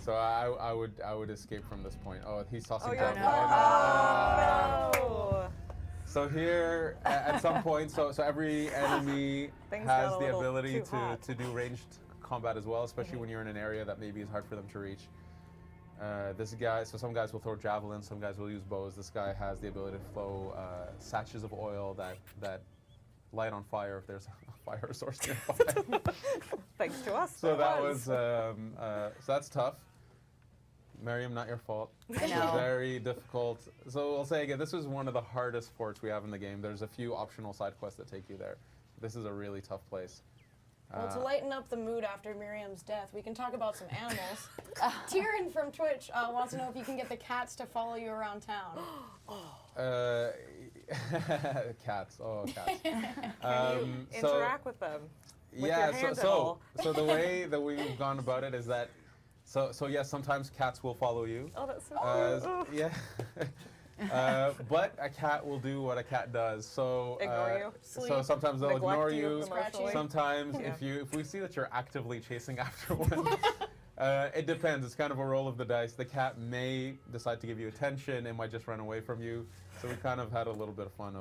[SPEAKER 1] so I would escape from this point. Oh, he's tossing
[SPEAKER 2] Oh, you're
[SPEAKER 1] down.
[SPEAKER 2] on
[SPEAKER 1] Oh, no.
[SPEAKER 2] fire. No.
[SPEAKER 1] So here, at some point, so every enemy
[SPEAKER 2] Things
[SPEAKER 1] has
[SPEAKER 2] got a
[SPEAKER 1] the
[SPEAKER 2] little
[SPEAKER 1] ability
[SPEAKER 2] too hot.
[SPEAKER 1] to do ranged combat as well, especially when you're in an area that maybe is hard for them to reach. This guy, so some guys will throw javelins, some guys will use bows. This guy has the ability to flow sachets of oil that light on fire if there's a fire source nearby.
[SPEAKER 2] Thanks to us.
[SPEAKER 1] So
[SPEAKER 2] there
[SPEAKER 1] that was, so that's tough. Miriam, not your fault.
[SPEAKER 4] I know.
[SPEAKER 1] Very difficult. So I'll say again, this is one of the hardest forts we have in the game. There's a few optional side quests that take you there. This is a really tough place.
[SPEAKER 3] Well, to lighten up the mood after Miriam's death, we can talk about some animals. Tyrion from Twitch wants to know if you can get the cats to follow you around town.
[SPEAKER 1] Cats. Oh, cats.
[SPEAKER 2] Interact with them. With
[SPEAKER 1] Yeah.
[SPEAKER 2] your hand
[SPEAKER 1] So the way that we've gone about it is that, so yes, sometimes cats will follow you.
[SPEAKER 2] Oh, that's so cute.
[SPEAKER 1] Yeah. But a cat will do what a cat does. So
[SPEAKER 2] Ignore you.
[SPEAKER 1] So
[SPEAKER 3] Sleep.
[SPEAKER 1] sometimes they'll
[SPEAKER 2] Neglect
[SPEAKER 1] ignore
[SPEAKER 2] you
[SPEAKER 1] you.
[SPEAKER 2] emotionally.
[SPEAKER 1] Sometimes
[SPEAKER 2] Yeah.
[SPEAKER 1] if we see that you're actively chasing after one, it depends. It's kind of a roll of the dice. The cat may decide to give you attention. It might just run away from you. So we kind of had a little bit of fun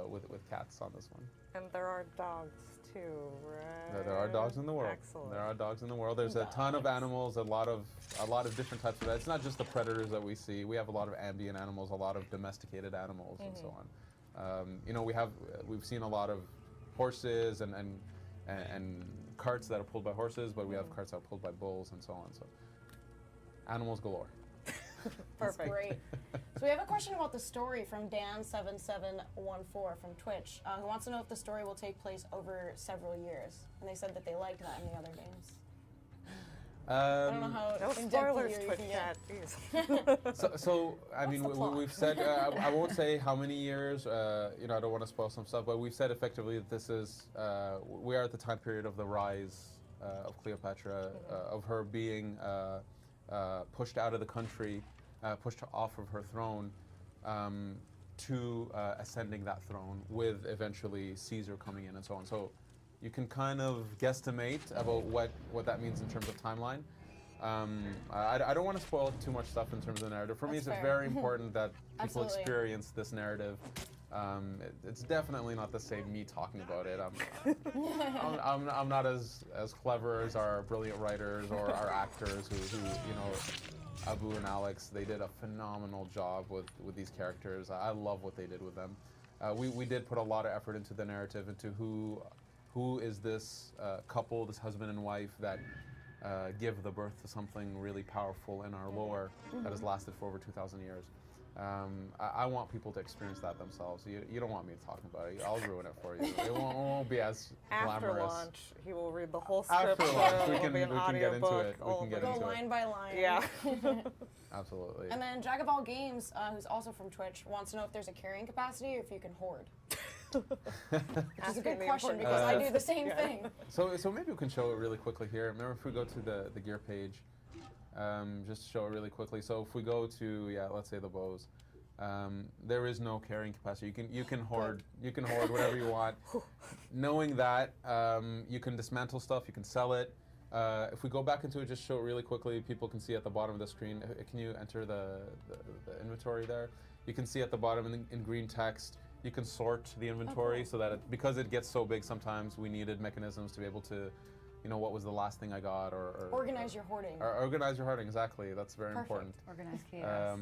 [SPEAKER 1] with cats on this one.
[SPEAKER 2] And there are dogs too, right?
[SPEAKER 1] There are dogs in the world.
[SPEAKER 2] Excellent.
[SPEAKER 1] There are dogs in the world. There's a ton of animals, a lot of different types of. It's not just the predators that we see. We have a lot of ambient animals, a lot of domesticated animals, and so on. You know, we've seen a lot of horses and carts that are pulled by horses, but we have carts that are pulled by bulls and so on. So animals galore.
[SPEAKER 3] That's
[SPEAKER 2] Perfect.
[SPEAKER 3] great. So we have a question about the story from Dan7714 from Twitch, who wants to know if the story will take place over several years. And they said that they liked that in the other games. I don't know how
[SPEAKER 2] No
[SPEAKER 3] in-depth
[SPEAKER 2] spoilers,
[SPEAKER 3] you
[SPEAKER 2] Twitch
[SPEAKER 3] can
[SPEAKER 2] chat.
[SPEAKER 3] get.
[SPEAKER 2] Jeez.
[SPEAKER 1] So I mean,
[SPEAKER 3] the plot?
[SPEAKER 1] we've said I won't say how many years. You know, I don't want to spoil some stuff, but we've said effectively that this is we are at the time period of the rise of Cleopatra, of her being pushed out of the country, pushed off of her throne, to ascending that throne, with eventually Caesar coming in and so on. So you can kind of guesstimate about what that means in terms of timeline. I don't want to spoil too much stuff in terms of the narrative. For me,
[SPEAKER 3] That's
[SPEAKER 1] it's
[SPEAKER 3] fair.
[SPEAKER 1] very important that people
[SPEAKER 3] Absolutely.
[SPEAKER 1] experience this narrative. It's definitely not the same me talking about it. I'm not as clever as our brilliant writers or our actors who you know, Abu and Alex. They did a phenomenal job with these characters. I love what they did with them. We did put a lot of effort into the narrative, into who is this couple, this husband and wife that give the birth to something really powerful in our lore that has lasted for over 2,000 years. I want people to experience that themselves. You don't want me talking about it. I'll ruin it for you. It won't be as
[SPEAKER 2] After
[SPEAKER 1] glamorous.
[SPEAKER 2] launch, he will read the whole script.
[SPEAKER 1] After lunch, we
[SPEAKER 2] It'll
[SPEAKER 1] can
[SPEAKER 2] be an
[SPEAKER 1] get into
[SPEAKER 2] audiobook,
[SPEAKER 1] it. We
[SPEAKER 2] all
[SPEAKER 1] can get
[SPEAKER 2] the-
[SPEAKER 3] Go
[SPEAKER 1] into it.
[SPEAKER 3] line by line.
[SPEAKER 2] Yeah.
[SPEAKER 1] Absolutely.
[SPEAKER 3] And then Jack of All Games, who's also from Twitch, wants to know if there's a carrying capacity or if you can hoard. Which is a
[SPEAKER 2] Asking
[SPEAKER 3] good
[SPEAKER 2] the
[SPEAKER 3] question
[SPEAKER 2] important
[SPEAKER 3] because I
[SPEAKER 1] questions.
[SPEAKER 3] do the same
[SPEAKER 2] Yeah.
[SPEAKER 3] thing.
[SPEAKER 1] So maybe we can show it really quickly here. Remember, if we go to the gear page, just show it really quickly. So if we go to let's say the bows, there is no carrying capacity. You can hoard whatever you want. Knowing that, you can dismantle stuff, you can sell it. If we go back into it, just show it really quickly. People can see at the bottom of the screen. Can you enter the inventory there? You can see at the bottom in green text. You can sort the inventory so that because it gets so big, sometimes we needed mechanisms to be able to, you know, what was the last thing I got, or
[SPEAKER 3] Organize your hoarding.
[SPEAKER 1] or organize your hoarding. Exactly, that's very
[SPEAKER 3] Perfect.
[SPEAKER 1] important.
[SPEAKER 4] Organized chaos.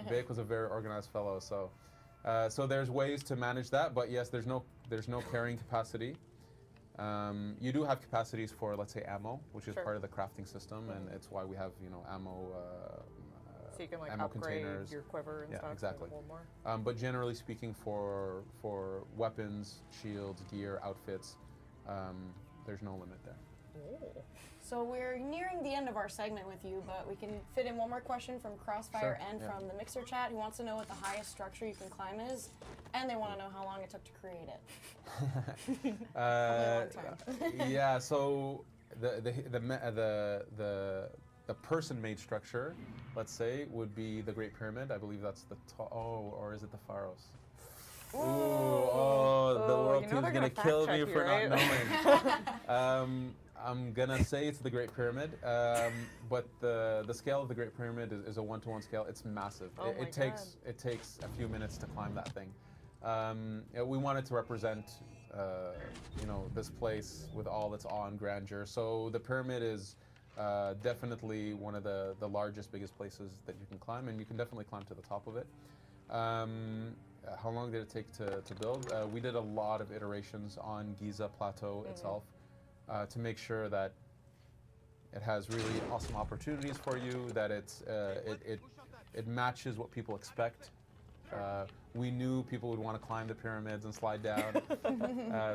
[SPEAKER 1] Vic was a very organized fellow, so so there's ways to manage that. But yes, there's no carrying capacity. You do have capacities for, let's say, ammo, which is
[SPEAKER 2] Sure.
[SPEAKER 1] part of the crafting system, and it's why we have, you know, ammo.
[SPEAKER 2] So you can like
[SPEAKER 1] ammo
[SPEAKER 2] upgrade
[SPEAKER 1] containers.
[SPEAKER 2] your quiver and
[SPEAKER 1] Yeah,
[SPEAKER 2] stuff.
[SPEAKER 1] exactly.
[SPEAKER 2] And hold more.
[SPEAKER 1] But generally speaking, for weapons, shields, gear, outfits, there's no limit there.
[SPEAKER 3] So we're nearing the end of our segment with you, but we can fit in one more question from Crossfire
[SPEAKER 1] Sure,
[SPEAKER 3] and
[SPEAKER 1] yeah.
[SPEAKER 3] from the Mixer chat, who wants to know what the highest structure you can climb is, and they want to know how long it took to create it. Probably a long time.
[SPEAKER 1] Yeah. So the person-made structure, let's say, would be the Great Pyramid. I believe that's the or is it the Pharaohs? Ooh, the
[SPEAKER 2] Oh,
[SPEAKER 1] world
[SPEAKER 2] you know
[SPEAKER 1] team's
[SPEAKER 2] they're
[SPEAKER 1] gonna
[SPEAKER 2] gonna
[SPEAKER 1] kill
[SPEAKER 2] fact
[SPEAKER 1] me
[SPEAKER 2] check
[SPEAKER 1] for
[SPEAKER 2] you,
[SPEAKER 1] not knowing. I'm gonna say it's the Great Pyramid, but the scale of the Great Pyramid is a 1-to-1 scale. It's massive.
[SPEAKER 2] Oh my
[SPEAKER 1] it takes a few minutes to climb that thing. We wanted to represent, you know, this place with all its awe and grandeur. So the pyramid is definitely one of the largest, biggest places that you can climb, and you can definitely climb to the top of it. How long did it take to build? We did a lot of iterations on Giza Plateau itself to make sure that it has really awesome opportunities for you, that it matches what people expect. We knew people would want to climb the pyramids and slide down,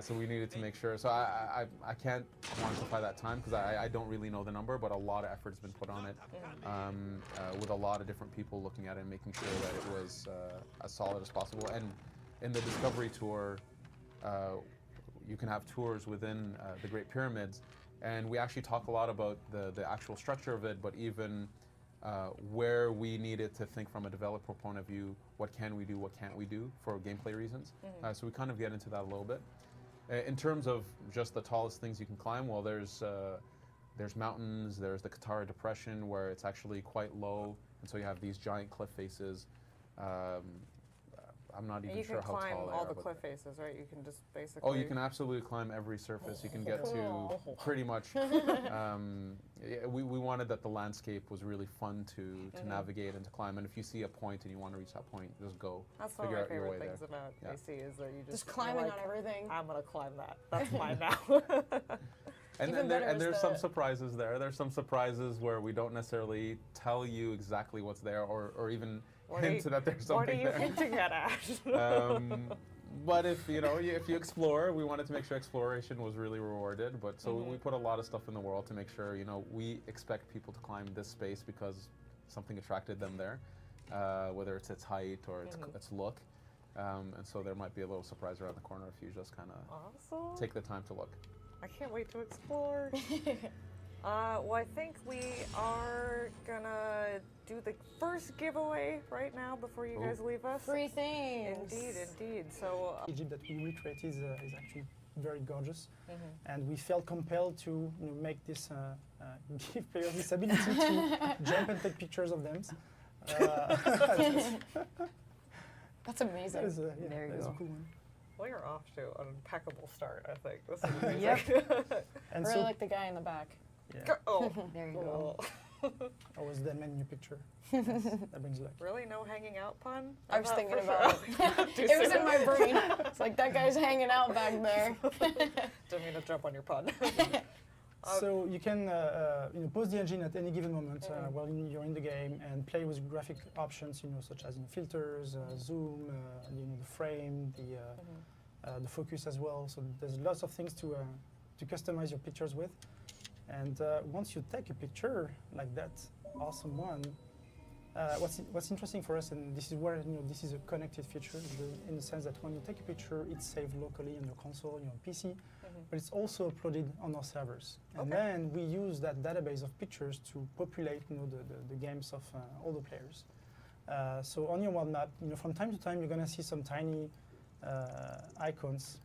[SPEAKER 1] so we needed to make sure. So I can't quantify that time because I don't really know the number, but a lot of effort's been put on it with a lot of different people looking at it and making sure that it was as solid as possible. And in the Discovery Tour, you can have tours within the Great Pyramids, and we actually talk a lot about the actual structure of it, but even where we needed to think from a developer point of view, what can we do, what can't we do for gameplay reasons. So we kind of get into that a little bit. In terms of just the tallest things you can climb, well, there's mountains, there's the Katara Depression where it's actually quite low, and so you have these giant cliff faces. I'm not even sure how tall they are.
[SPEAKER 2] You can climb all the cliff faces, right? You can just basically...
[SPEAKER 1] Oh, you can absolutely climb every surface. You can get to pretty much... we wanted that the landscape was really fun to navigate and to climb. And if you see a point and you want to reach that point, just go.
[SPEAKER 2] That's one of my favorite things about AC is that you just
[SPEAKER 3] climbing
[SPEAKER 2] like,
[SPEAKER 3] on everything.
[SPEAKER 2] I'm going to climb that. That's mine now.
[SPEAKER 1] And there's some surprises there. There's some surprises where we don't necessarily tell you exactly what's there or even hint that there's something there.
[SPEAKER 2] What are you hinting at, Ash?
[SPEAKER 1] But if you explore, we wanted to make sure exploration was really rewarded. But so we put a lot of stuff in the world to make sure we expect people to climb this space because something attracted them there, whether it's its height or its look. And so there might be a little surprise around the corner if you just kind of take the time to look.
[SPEAKER 2] I can't wait to explore. Well, I think we are gonna do the first giveaway right now before you guys leave us.
[SPEAKER 3] Free things.
[SPEAKER 2] Indeed. So
[SPEAKER 5] Egypt that we recreated is actually very gorgeous, and we felt compelled to make this give players this ability to jump and take pictures of them.
[SPEAKER 3] That's amazing.
[SPEAKER 5] That is,
[SPEAKER 4] There you
[SPEAKER 5] that is a
[SPEAKER 4] go.
[SPEAKER 5] cool one.
[SPEAKER 2] we are off to an impeccable start, I think. This is amazing.
[SPEAKER 5] And
[SPEAKER 3] I really like the guy in the back.
[SPEAKER 5] yeah,
[SPEAKER 2] Oh.
[SPEAKER 4] There you go.
[SPEAKER 5] I was the man in your picture. Yes, that brings luck.
[SPEAKER 2] Really? No hanging out pun?
[SPEAKER 3] I was
[SPEAKER 2] thought
[SPEAKER 3] thinking
[SPEAKER 2] for
[SPEAKER 3] about
[SPEAKER 2] sure.
[SPEAKER 3] it. Was in my brain. It's like that guy's hanging out back there.
[SPEAKER 2] Didn't mean to jump on your pun.
[SPEAKER 5] So you can pause the engine at any given moment while you're in the game and play with graphic options, such as filters, zoom, the frame, the focus as well. So there's lots of things to customize your pictures with. And once you take a picture like that awesome one, what's interesting for us, and this is where this is a connected feature, in the sense that when you take a picture, it's saved locally on your console, on your PC, but it's also uploaded on our servers. And then we use that database of pictures to populate the games of all the players. So on your world map, from time to time, you're going to see some tiny icons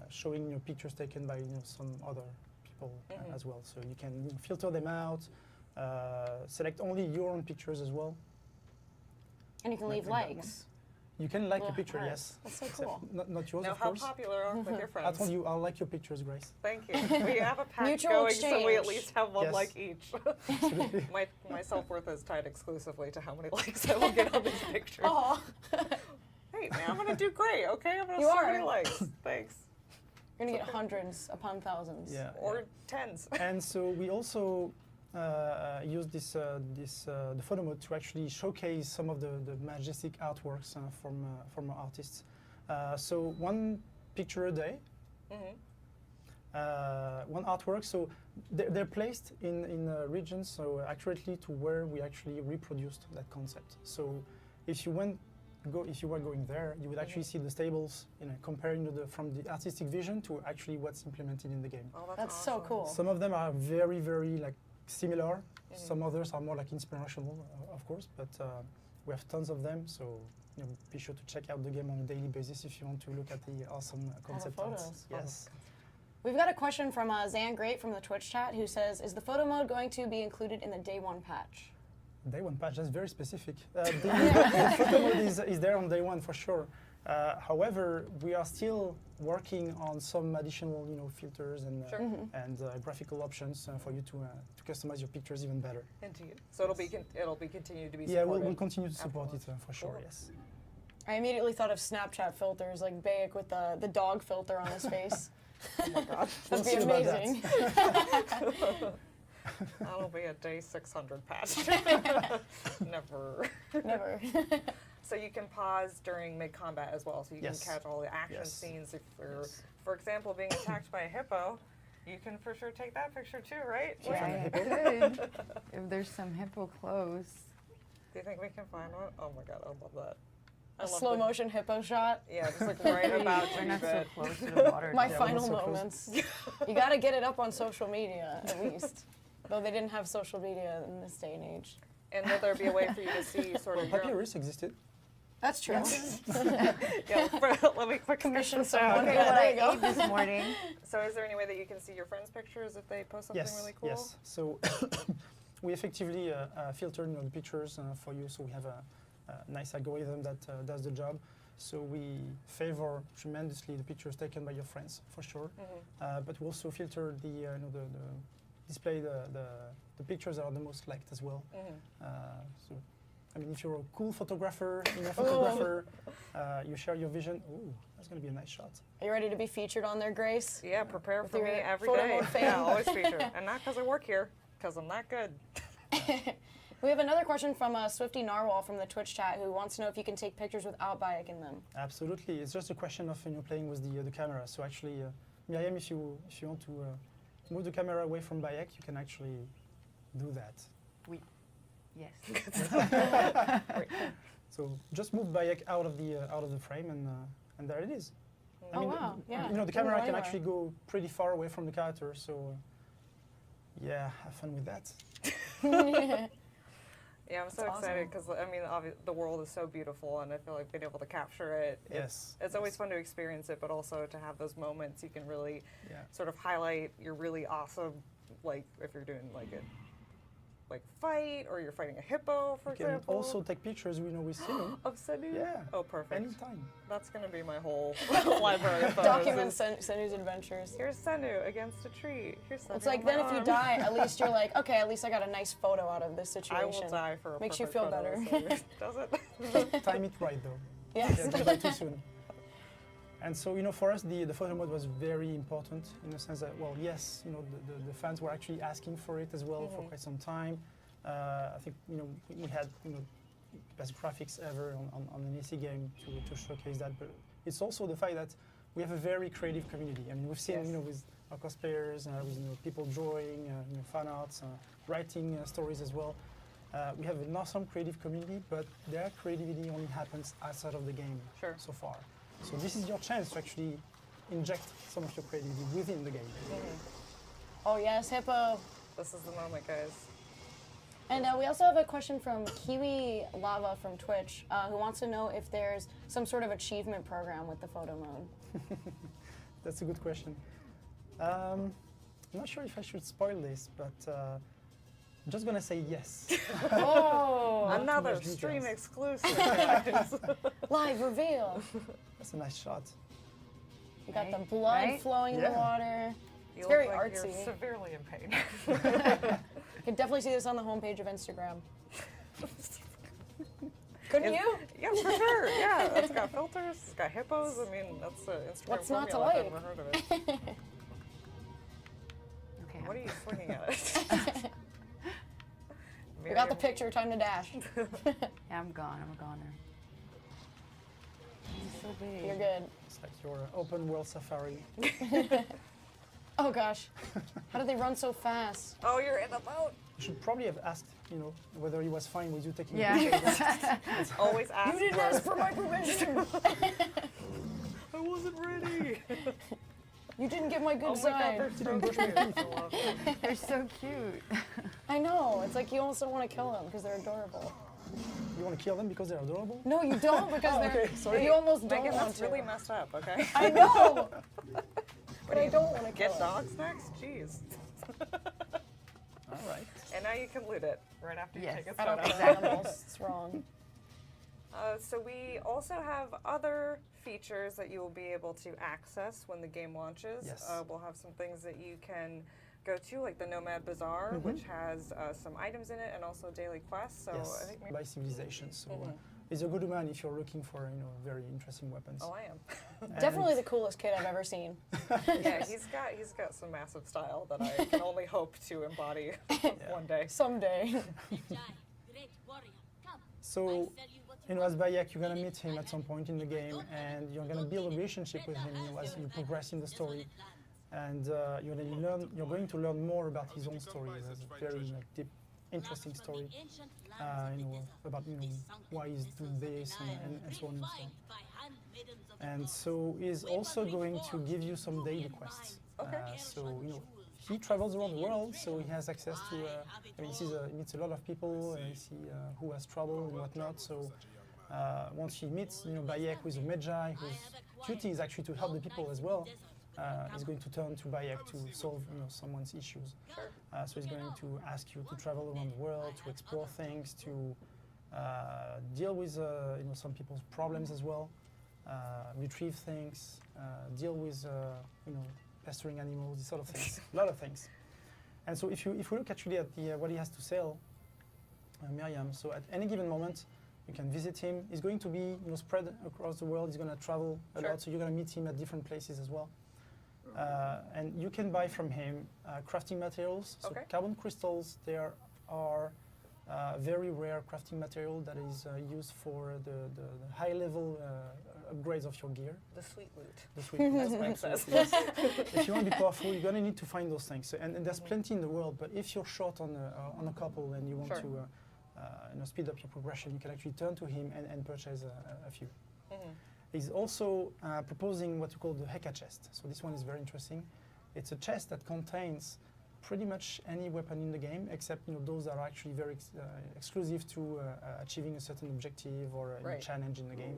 [SPEAKER 5] showing pictures taken by some other people as well. So you can filter them out, select only your own pictures as well.
[SPEAKER 3] And you can leave likes.
[SPEAKER 5] You can like a
[SPEAKER 3] Little
[SPEAKER 5] picture,
[SPEAKER 3] hearts.
[SPEAKER 5] yes.
[SPEAKER 3] That's so
[SPEAKER 5] Except
[SPEAKER 3] cool.
[SPEAKER 5] Not yours,
[SPEAKER 2] Now,
[SPEAKER 5] of
[SPEAKER 2] how
[SPEAKER 5] course.
[SPEAKER 2] popular are with your friends?
[SPEAKER 5] I told you I'll like your pictures, Grace.
[SPEAKER 2] Thank you. We have a pact
[SPEAKER 3] Mutual
[SPEAKER 2] going, so we at
[SPEAKER 3] exchange.
[SPEAKER 2] least have one
[SPEAKER 5] Yes.
[SPEAKER 2] like each. my self-worth is tied exclusively to how many likes I will get on these pictures.
[SPEAKER 3] Oh,
[SPEAKER 2] Hey, man, I'm gonna do great, okay? I'm gonna
[SPEAKER 3] You
[SPEAKER 2] have so
[SPEAKER 3] are.
[SPEAKER 2] many likes. Thanks.
[SPEAKER 3] you're gonna get hundreds upon thousands.
[SPEAKER 5] Yeah.
[SPEAKER 2] Or tens.
[SPEAKER 5] And so we also use the photo mode to actually showcase some of the majestic artworks from our artists. So one picture a day, one artwork. So they're placed in regions so accurately to where we actually reproduced that concept. So if you were going there, you would actually see the stables, comparing from the artistic vision to actually what's implemented in the game.
[SPEAKER 2] Oh,
[SPEAKER 3] That's
[SPEAKER 2] awesome.
[SPEAKER 3] so cool.
[SPEAKER 5] Some of them are very, very similar. Some others are more inspirational, of course, but we have tons of them. So be sure to check out the game on a daily basis if you want to look at the awesome concept arts.
[SPEAKER 3] photos.
[SPEAKER 5] Yes.
[SPEAKER 3] We've got a question from Zan Great from the Twitch chat who says, is the photo mode going to be included in the day one patch?
[SPEAKER 5] Day one patch, that's very specific. The photo mode is there on day one for sure. However, we are still working on some additional, filters and graphical options for you to customize your pictures even better.
[SPEAKER 2] Indeed. So it'll be continued to be supported.
[SPEAKER 5] Yeah, we'll continue to support it for sure.
[SPEAKER 2] Cool.
[SPEAKER 5] Yes.
[SPEAKER 3] I immediately thought of Snapchat filters, like Bayek with the dog filter on his face.
[SPEAKER 2] Oh my god.
[SPEAKER 3] That'd be
[SPEAKER 5] see about that.
[SPEAKER 3] amazing.
[SPEAKER 2] That'll be a day 600 patch. Never.
[SPEAKER 3] Never.
[SPEAKER 2] So you can pause during mid-combat as well, so you
[SPEAKER 5] Yes.
[SPEAKER 2] can catch all the action
[SPEAKER 5] Yes.
[SPEAKER 2] scenes. If you're,
[SPEAKER 5] Yes.
[SPEAKER 2] for example, being attacked by a hippo, you can for sure take that picture too, right?
[SPEAKER 4] Yeah, I could. If there's some hippo close.
[SPEAKER 2] Do you think we can find one? Oh my god, I love that. I
[SPEAKER 3] A
[SPEAKER 2] love
[SPEAKER 3] slow
[SPEAKER 2] the-
[SPEAKER 3] motion hippo shot.
[SPEAKER 2] Yeah, just like right about
[SPEAKER 4] We're
[SPEAKER 2] to
[SPEAKER 4] not so
[SPEAKER 2] bed.
[SPEAKER 4] close to the water.
[SPEAKER 3] My
[SPEAKER 5] Yeah, we're
[SPEAKER 3] final
[SPEAKER 5] not so close.
[SPEAKER 3] moments. You gotta get it up on social media, at least. Though they didn't have social media in this day and age.
[SPEAKER 2] And will there be a way for you to see sort of your own-
[SPEAKER 5] Papyrus existed.
[SPEAKER 3] That's true.
[SPEAKER 2] Yeah, let me quick
[SPEAKER 3] Commission
[SPEAKER 2] sketch this out.
[SPEAKER 3] someone.
[SPEAKER 4] Okay,
[SPEAKER 3] Yeah,
[SPEAKER 4] what
[SPEAKER 3] there
[SPEAKER 4] I
[SPEAKER 3] you go.
[SPEAKER 4] ate this morning.
[SPEAKER 2] So is there any way that you can see your friends' pictures if they post something
[SPEAKER 5] Yes,
[SPEAKER 2] really cool?
[SPEAKER 5] yes. So we effectively filter the pictures for you. So we have a nice algorithm that does the job. So we favor tremendously the pictures taken by your friends, for sure. But we also filter the display the pictures that are the most liked as well. So, I mean, if you're a cool photographer, you share your vision. Ooh, that's going to be a nice shot.
[SPEAKER 3] Are you ready to be featured on there, Grace?
[SPEAKER 2] Yeah, prepare
[SPEAKER 3] With
[SPEAKER 2] for me
[SPEAKER 3] your
[SPEAKER 2] every
[SPEAKER 3] photo
[SPEAKER 2] day.
[SPEAKER 3] mode fame.
[SPEAKER 2] Yeah, always featured. And not because I work here, because I'm not good.
[SPEAKER 3] We have another question from Swifty Narwhal from the Twitch chat who wants to know if you can take pictures without Bayek in them.
[SPEAKER 5] Absolutely, it's just a question of playing with the camera. So actually, Miriam, if you want to move the camera away from Bayek, you can actually do that.
[SPEAKER 4] Yes.
[SPEAKER 5] So just move Bayek out of the frame, and there it is. I
[SPEAKER 3] Oh,
[SPEAKER 5] mean,
[SPEAKER 3] wow, yeah.
[SPEAKER 5] the
[SPEAKER 3] Didn't
[SPEAKER 5] camera
[SPEAKER 3] go
[SPEAKER 5] can
[SPEAKER 3] anywhere.
[SPEAKER 5] actually go pretty far away from the character. So yeah, have fun with that.
[SPEAKER 2] Yeah, I'm so
[SPEAKER 3] That's
[SPEAKER 2] excited because I mean, the world is so beautiful, and I feel like being able to capture it.
[SPEAKER 5] Yes,
[SPEAKER 2] It's always fun to experience it, but also to have those moments you can really
[SPEAKER 5] Yeah.
[SPEAKER 2] sort of highlight your really awesome, like if you're doing like a fight or you're fighting a hippo, for
[SPEAKER 5] You can
[SPEAKER 2] example.
[SPEAKER 5] also take pictures, with Sinu.
[SPEAKER 2] Of Senu?
[SPEAKER 5] Yeah.
[SPEAKER 2] Oh, perfect.
[SPEAKER 5] Anytime.
[SPEAKER 2] That's going to be my whole library of photos.
[SPEAKER 3] Document
[SPEAKER 2] is,
[SPEAKER 3] Senu's adventures.
[SPEAKER 2] Here's Senu against a tree. Here's Senu
[SPEAKER 3] It's like
[SPEAKER 2] on my
[SPEAKER 3] then if you
[SPEAKER 2] arm.
[SPEAKER 3] die, at least you're like, okay, at least I got a nice photo out of this
[SPEAKER 2] I
[SPEAKER 3] situation.
[SPEAKER 2] will die for a
[SPEAKER 3] Makes you
[SPEAKER 2] perfect
[SPEAKER 3] feel
[SPEAKER 2] photo of
[SPEAKER 3] better.
[SPEAKER 2] Senu. Does it?
[SPEAKER 5] Time it right though.
[SPEAKER 3] Yes.
[SPEAKER 5] Yeah, don't die too soon. And so, for us, the photo mode was very important in the sense that, well, yes, the fans were actually asking for it as well for quite some time. I think, we had, best graphics ever on an AC game to showcase that. But it's also the fact that we have a very creative community. I mean, we've seen,
[SPEAKER 2] Yes.
[SPEAKER 5] with our cosplayers, with people drawing, fan arts, writing stories as well. We have an awesome creative community, but their creativity only happens outside of the game
[SPEAKER 2] Sure.
[SPEAKER 5] so far. So this is your chance to actually inject some of your creativity within the game.
[SPEAKER 3] Oh yes, hippo.
[SPEAKER 2] This is the moment, guys.
[SPEAKER 3] And we also have a question from Kiwi Lava from Twitch, who wants to know if there's some sort of achievement program with the photo mode.
[SPEAKER 5] That's a good question. I'm not sure if I should spoil this, but I'm just gonna say yes.
[SPEAKER 3] Oh,
[SPEAKER 2] Another
[SPEAKER 5] much
[SPEAKER 2] stream
[SPEAKER 5] details.
[SPEAKER 2] exclusive, guys.
[SPEAKER 3] live reveal.
[SPEAKER 5] That's a nice shot.
[SPEAKER 3] You got the
[SPEAKER 4] Right?
[SPEAKER 3] blood
[SPEAKER 4] Right?
[SPEAKER 3] flowing in the
[SPEAKER 5] Yeah.
[SPEAKER 3] water.
[SPEAKER 2] You
[SPEAKER 3] It's very
[SPEAKER 2] look like
[SPEAKER 3] artsy.
[SPEAKER 2] You're severely in pain.
[SPEAKER 3] You can definitely see this on the homepage of Instagram. Couldn't you?
[SPEAKER 2] Yeah, for sure. Yeah, it's got filters. It's got hippos. I mean, that's an Instagram
[SPEAKER 3] What's not to
[SPEAKER 2] formula. I've
[SPEAKER 3] like?
[SPEAKER 2] never heard of it.
[SPEAKER 4] Okay.
[SPEAKER 2] What are you swinging at?
[SPEAKER 3] We got the picture. Time to dash.
[SPEAKER 4] Yeah, I'm gone. I'm a goner. This is so big.
[SPEAKER 3] You're good.
[SPEAKER 5] It's like your open world safari.
[SPEAKER 3] Oh gosh, how did they run so fast?
[SPEAKER 2] Oh, you're in a boat.
[SPEAKER 5] You should probably have asked, whether he was fine with you taking
[SPEAKER 4] Yeah.
[SPEAKER 5] pictures.
[SPEAKER 2] Always ask.
[SPEAKER 3] You didn't
[SPEAKER 2] for-
[SPEAKER 3] ask for my permission.
[SPEAKER 2] I wasn't ready.
[SPEAKER 3] You didn't get my good
[SPEAKER 2] Oh my God,
[SPEAKER 3] side.
[SPEAKER 2] they're so cute. I love it.
[SPEAKER 4] They're so cute.
[SPEAKER 3] I know. It's like you almost don't want to kill them because they're adorable.
[SPEAKER 5] You want to kill them because they're adorable?
[SPEAKER 3] No, you don't because
[SPEAKER 5] Oh,
[SPEAKER 3] they're.
[SPEAKER 5] okay, sorry.
[SPEAKER 3] You almost don't
[SPEAKER 2] Megan,
[SPEAKER 3] want
[SPEAKER 2] that's
[SPEAKER 3] to.
[SPEAKER 2] really messed up, okay?
[SPEAKER 3] I know. But I don't want to kill
[SPEAKER 2] Get
[SPEAKER 3] them.
[SPEAKER 2] dogs next? Jeez.
[SPEAKER 5] All right.
[SPEAKER 2] And now you can loot it right after you
[SPEAKER 4] Yes.
[SPEAKER 2] take its
[SPEAKER 3] I don't
[SPEAKER 2] photo.
[SPEAKER 3] kill animals. It's wrong.
[SPEAKER 2] So we also have other features that you will be able to access when the game launches.
[SPEAKER 5] Yes.
[SPEAKER 2] We'll have some things that you can go to, like the Nomad Bazaar, which has some items in it and also daily quests. So I
[SPEAKER 5] Yes,
[SPEAKER 2] think
[SPEAKER 5] by civilization. So he's a good man if you're looking for very interesting weapons.
[SPEAKER 2] Oh, I am.
[SPEAKER 3] Definitely the coolest kid I've ever seen.
[SPEAKER 2] Yeah, he's got some massive style that I can only hope to embody one day.
[SPEAKER 3] Someday.
[SPEAKER 5] So, as Bayek, you're gonna meet him at some point in the game, and you're gonna build a relationship with him as you progress in the story, and you're going to learn more about his own story. It's a very deep, interesting story, about why he's doing this and so on and so on. And so he's also going to give you some daily quests.
[SPEAKER 2] Okay.
[SPEAKER 5] So he travels around the world, so he has access to. He meets a lot of people. He sees who has trouble and whatnot. So once he meets, Bayek, who is a Magi, whose duty is actually to help the people as well, he's going to turn to Bayek to solve, someone's issues.
[SPEAKER 2] Sure.
[SPEAKER 5] So he's going to ask you to travel around the world, to explore things, to deal with, some people's problems as well, retrieve things, deal with, pestering animals, these sort of things, a lot of things. And so if we look actually at what he has to sell, Miriam, so at any given moment, you can visit him. He's going to be spread across the world. He's going to travel a lot, so you're going to meet him at different places as well. And you can buy from him crafting materials. So carbon crystals, there are very rare crafting material that is used for the high-level upgrades of your gear.
[SPEAKER 2] The sweet loot.
[SPEAKER 5] The sweet loot,
[SPEAKER 2] as Mike says.
[SPEAKER 5] If you want to be powerful, you're going to need to find those things. So, and there's plenty in the world, but if you're short on a couple and you want to speed up your progression, you can actually turn to him and purchase a few. He's also proposing what you call the Heka chest. So this one is very interesting. It's a chest that contains pretty much any weapon in the game, except those that are actually very exclusive to achieving a certain objective or a challenge in the game,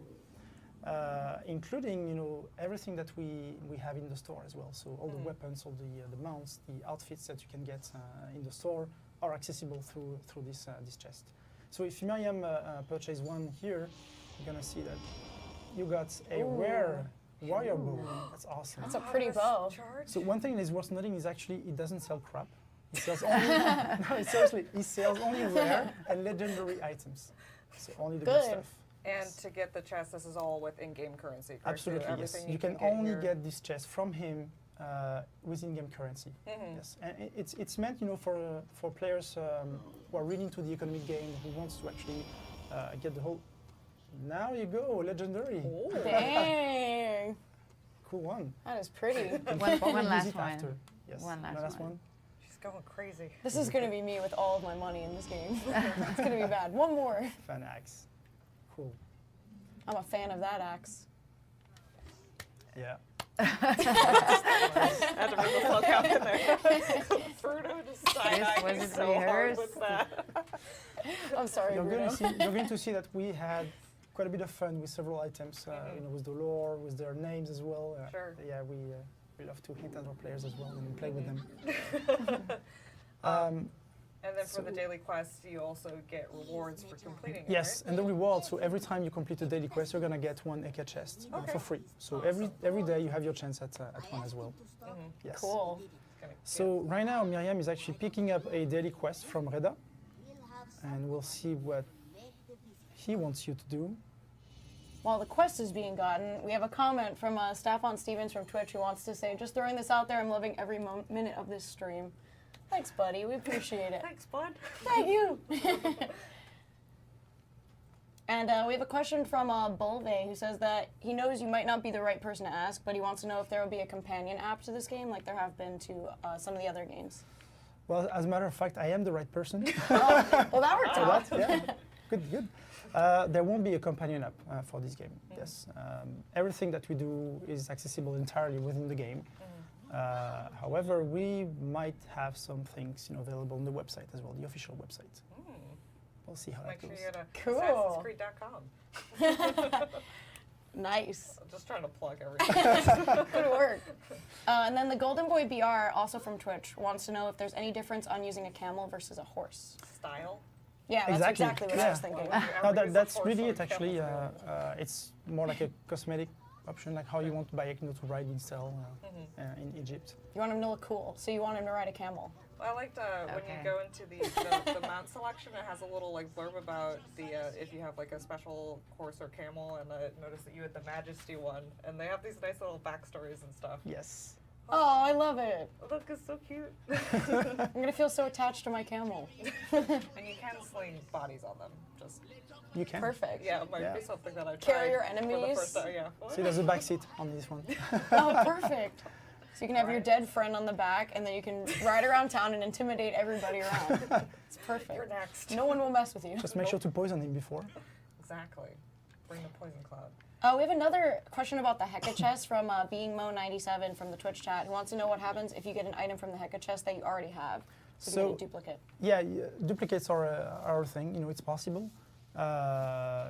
[SPEAKER 5] including everything that we have in the store as well. So all the weapons, all the mounts, the outfits that you can get in the store are accessible through this chest. So if Miriam purchase one here, you're gonna see that you got a rare warrior bow. That's awesome.
[SPEAKER 3] That's a pretty bow.
[SPEAKER 5] So one thing that is worth noting is actually it doesn't sell crap. It sells only no, seriously, it sells only rare and legendary items. So only the good stuff.
[SPEAKER 2] And to get the chest, this is all with in-game currency, correct?
[SPEAKER 5] Absolutely,
[SPEAKER 2] so
[SPEAKER 5] yes. You can only get this chest from him with in-game currency. Yes, and it's meant for players who are really into the economic game, who wants to actually get the whole. Now you go, legendary.
[SPEAKER 3] Oh. Dang.
[SPEAKER 5] Cool one.
[SPEAKER 3] That is pretty.
[SPEAKER 4] One last one.
[SPEAKER 5] After. Yes.
[SPEAKER 4] One last one.
[SPEAKER 2] She's going crazy.
[SPEAKER 3] This is going to be me with all of my money in this game. It's going to be bad. One more.
[SPEAKER 5] Fan axe. Cool.
[SPEAKER 3] I'm a fan of that axe.
[SPEAKER 5] Yeah.
[SPEAKER 2] I had to bring the fuck out in there. Frodo just side-eyeing so hard with that.
[SPEAKER 3] I'm sorry,
[SPEAKER 5] You're
[SPEAKER 3] Bruno.
[SPEAKER 5] going to see that we had quite a bit of fun with several items, with the lore, with their names as well.
[SPEAKER 2] Sure.
[SPEAKER 5] Yeah, we love to hint at our players as well and play with them.
[SPEAKER 2] And then for the daily quests, you also get rewards for completing it,
[SPEAKER 5] Yes,
[SPEAKER 2] right?
[SPEAKER 5] and the reward, so every time you complete a daily quest, you're going to get one Eka chest for free. So every day you have your chance at one as well. Yes.
[SPEAKER 3] Cool.
[SPEAKER 5] So right now, Miriam is actually picking up a daily quest from Reda, and we'll see what he wants you to do.
[SPEAKER 3] While the quest is being gotten, we have a comment from Staffan Stevens from Twitch who wants to say, just throwing this out there, I'm loving every minute of this stream. Thanks, buddy. We appreciate it.
[SPEAKER 2] Thanks, bud.
[SPEAKER 3] Thank you. And we have a question from Bulve, who says that he knows you might not be the right person to ask, but he wants to know if there will be a companion app to this game like there have been to some of the other games.
[SPEAKER 5] Well, as a matter of fact, I am the right person.
[SPEAKER 3] Well, that worked out.
[SPEAKER 5] Yeah, good. There won't be a companion app for this game. Yes, everything that we do is accessible entirely within the game. However, we might have some things available on the website as well, the official website. We'll see how that goes.
[SPEAKER 2] Make sure you go to
[SPEAKER 3] Cool.
[SPEAKER 2] Assassin'sCreed.com.
[SPEAKER 3] Nice.
[SPEAKER 2] Just trying to plug everything.
[SPEAKER 3] Good work. And then the Golden Boy BR, also from Twitch, wants to know if there's any difference on using a camel versus a horse.
[SPEAKER 2] Style.
[SPEAKER 3] Yeah, that's exactly what I was thinking.
[SPEAKER 5] No, that's really it actually. It's more like a cosmetic option, like how you want Bayek to ride in style in Egypt.
[SPEAKER 3] You want him to look cool, so you want him to ride a camel.
[SPEAKER 2] I liked when you
[SPEAKER 4] Okay.
[SPEAKER 2] go into the mount selection, it has a little like blurb about the if you have like a special horse or camel, and I noticed that you had the Majesty one, and they have these nice little backstories and stuff.
[SPEAKER 5] Yes.
[SPEAKER 3] Oh, I love it.
[SPEAKER 2] Look, it's so cute.
[SPEAKER 3] I'm gonna feel so attached to my camel.
[SPEAKER 2] And you can sling bodies on them. Just
[SPEAKER 5] You can.
[SPEAKER 3] Perfect.
[SPEAKER 2] yeah, it might
[SPEAKER 5] Yeah.
[SPEAKER 2] be something that I've
[SPEAKER 3] Carry
[SPEAKER 2] tried
[SPEAKER 3] your
[SPEAKER 2] for the
[SPEAKER 3] enemies.
[SPEAKER 2] first time. Yeah.
[SPEAKER 5] See, there's a back seat on this one.
[SPEAKER 3] Oh, perfect. So you can have your
[SPEAKER 2] Right.
[SPEAKER 3] dead friend on the back, and then you can ride around town and intimidate everybody around. It's perfect.
[SPEAKER 2] You're next.
[SPEAKER 3] No one will mess with you.
[SPEAKER 5] Just make sure to poison him before.
[SPEAKER 2] Exactly. Bring the poison cloud.
[SPEAKER 3] We have another question about the Hecka chest from Being Mo97 from the Twitch chat, who wants to know what happens if you get an item from the Hecka chest that you already have. So you get a duplicate.
[SPEAKER 5] Yeah, duplicates are a thing. You know, it's possible.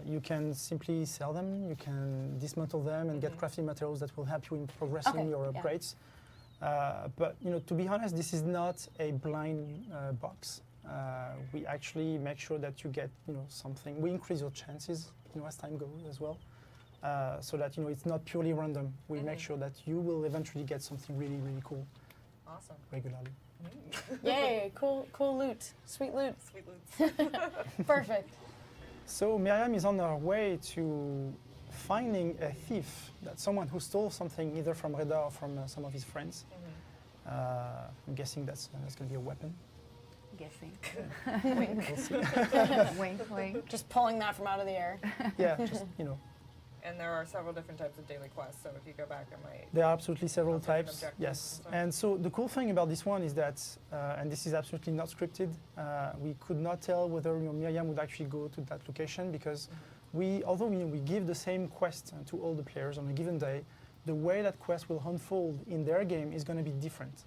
[SPEAKER 5] You can simply sell them. You can dismantle them and get crafting materials that will help you in progressing
[SPEAKER 3] Okay,
[SPEAKER 5] your
[SPEAKER 3] yeah.
[SPEAKER 5] upgrades. But you know, to be honest, this is not a blind box. We actually make sure that you get something. We increase your chances as time goes as well, so that it's not purely random. We make sure that you will eventually get something really really cool
[SPEAKER 2] Awesome.
[SPEAKER 5] regularly.
[SPEAKER 3] Yay, cool loot. Sweet loot.
[SPEAKER 2] Sweet loot.
[SPEAKER 3] Perfect.
[SPEAKER 5] So Miriam is on her way to finding a thief, that's someone who stole something either from Reda or from some of his friends. I'm guessing that's going to be a weapon.
[SPEAKER 4] Guessing.
[SPEAKER 5] We'll see.
[SPEAKER 4] Wink, wink.
[SPEAKER 3] Just pulling that from out of the air.
[SPEAKER 5] Yeah, just
[SPEAKER 2] And there are several different types of daily quests, so if you go back, it might.
[SPEAKER 5] there are absolutely several
[SPEAKER 2] Different
[SPEAKER 5] types.
[SPEAKER 2] objectives
[SPEAKER 5] Yes,
[SPEAKER 2] and stuff.
[SPEAKER 5] and so the cool thing about this one is that, and this is absolutely not scripted. We could not tell whether Miriam would actually go to that location because although we give the same quest to all the players on a given day, the way that quest will unfold in their game is going to be different.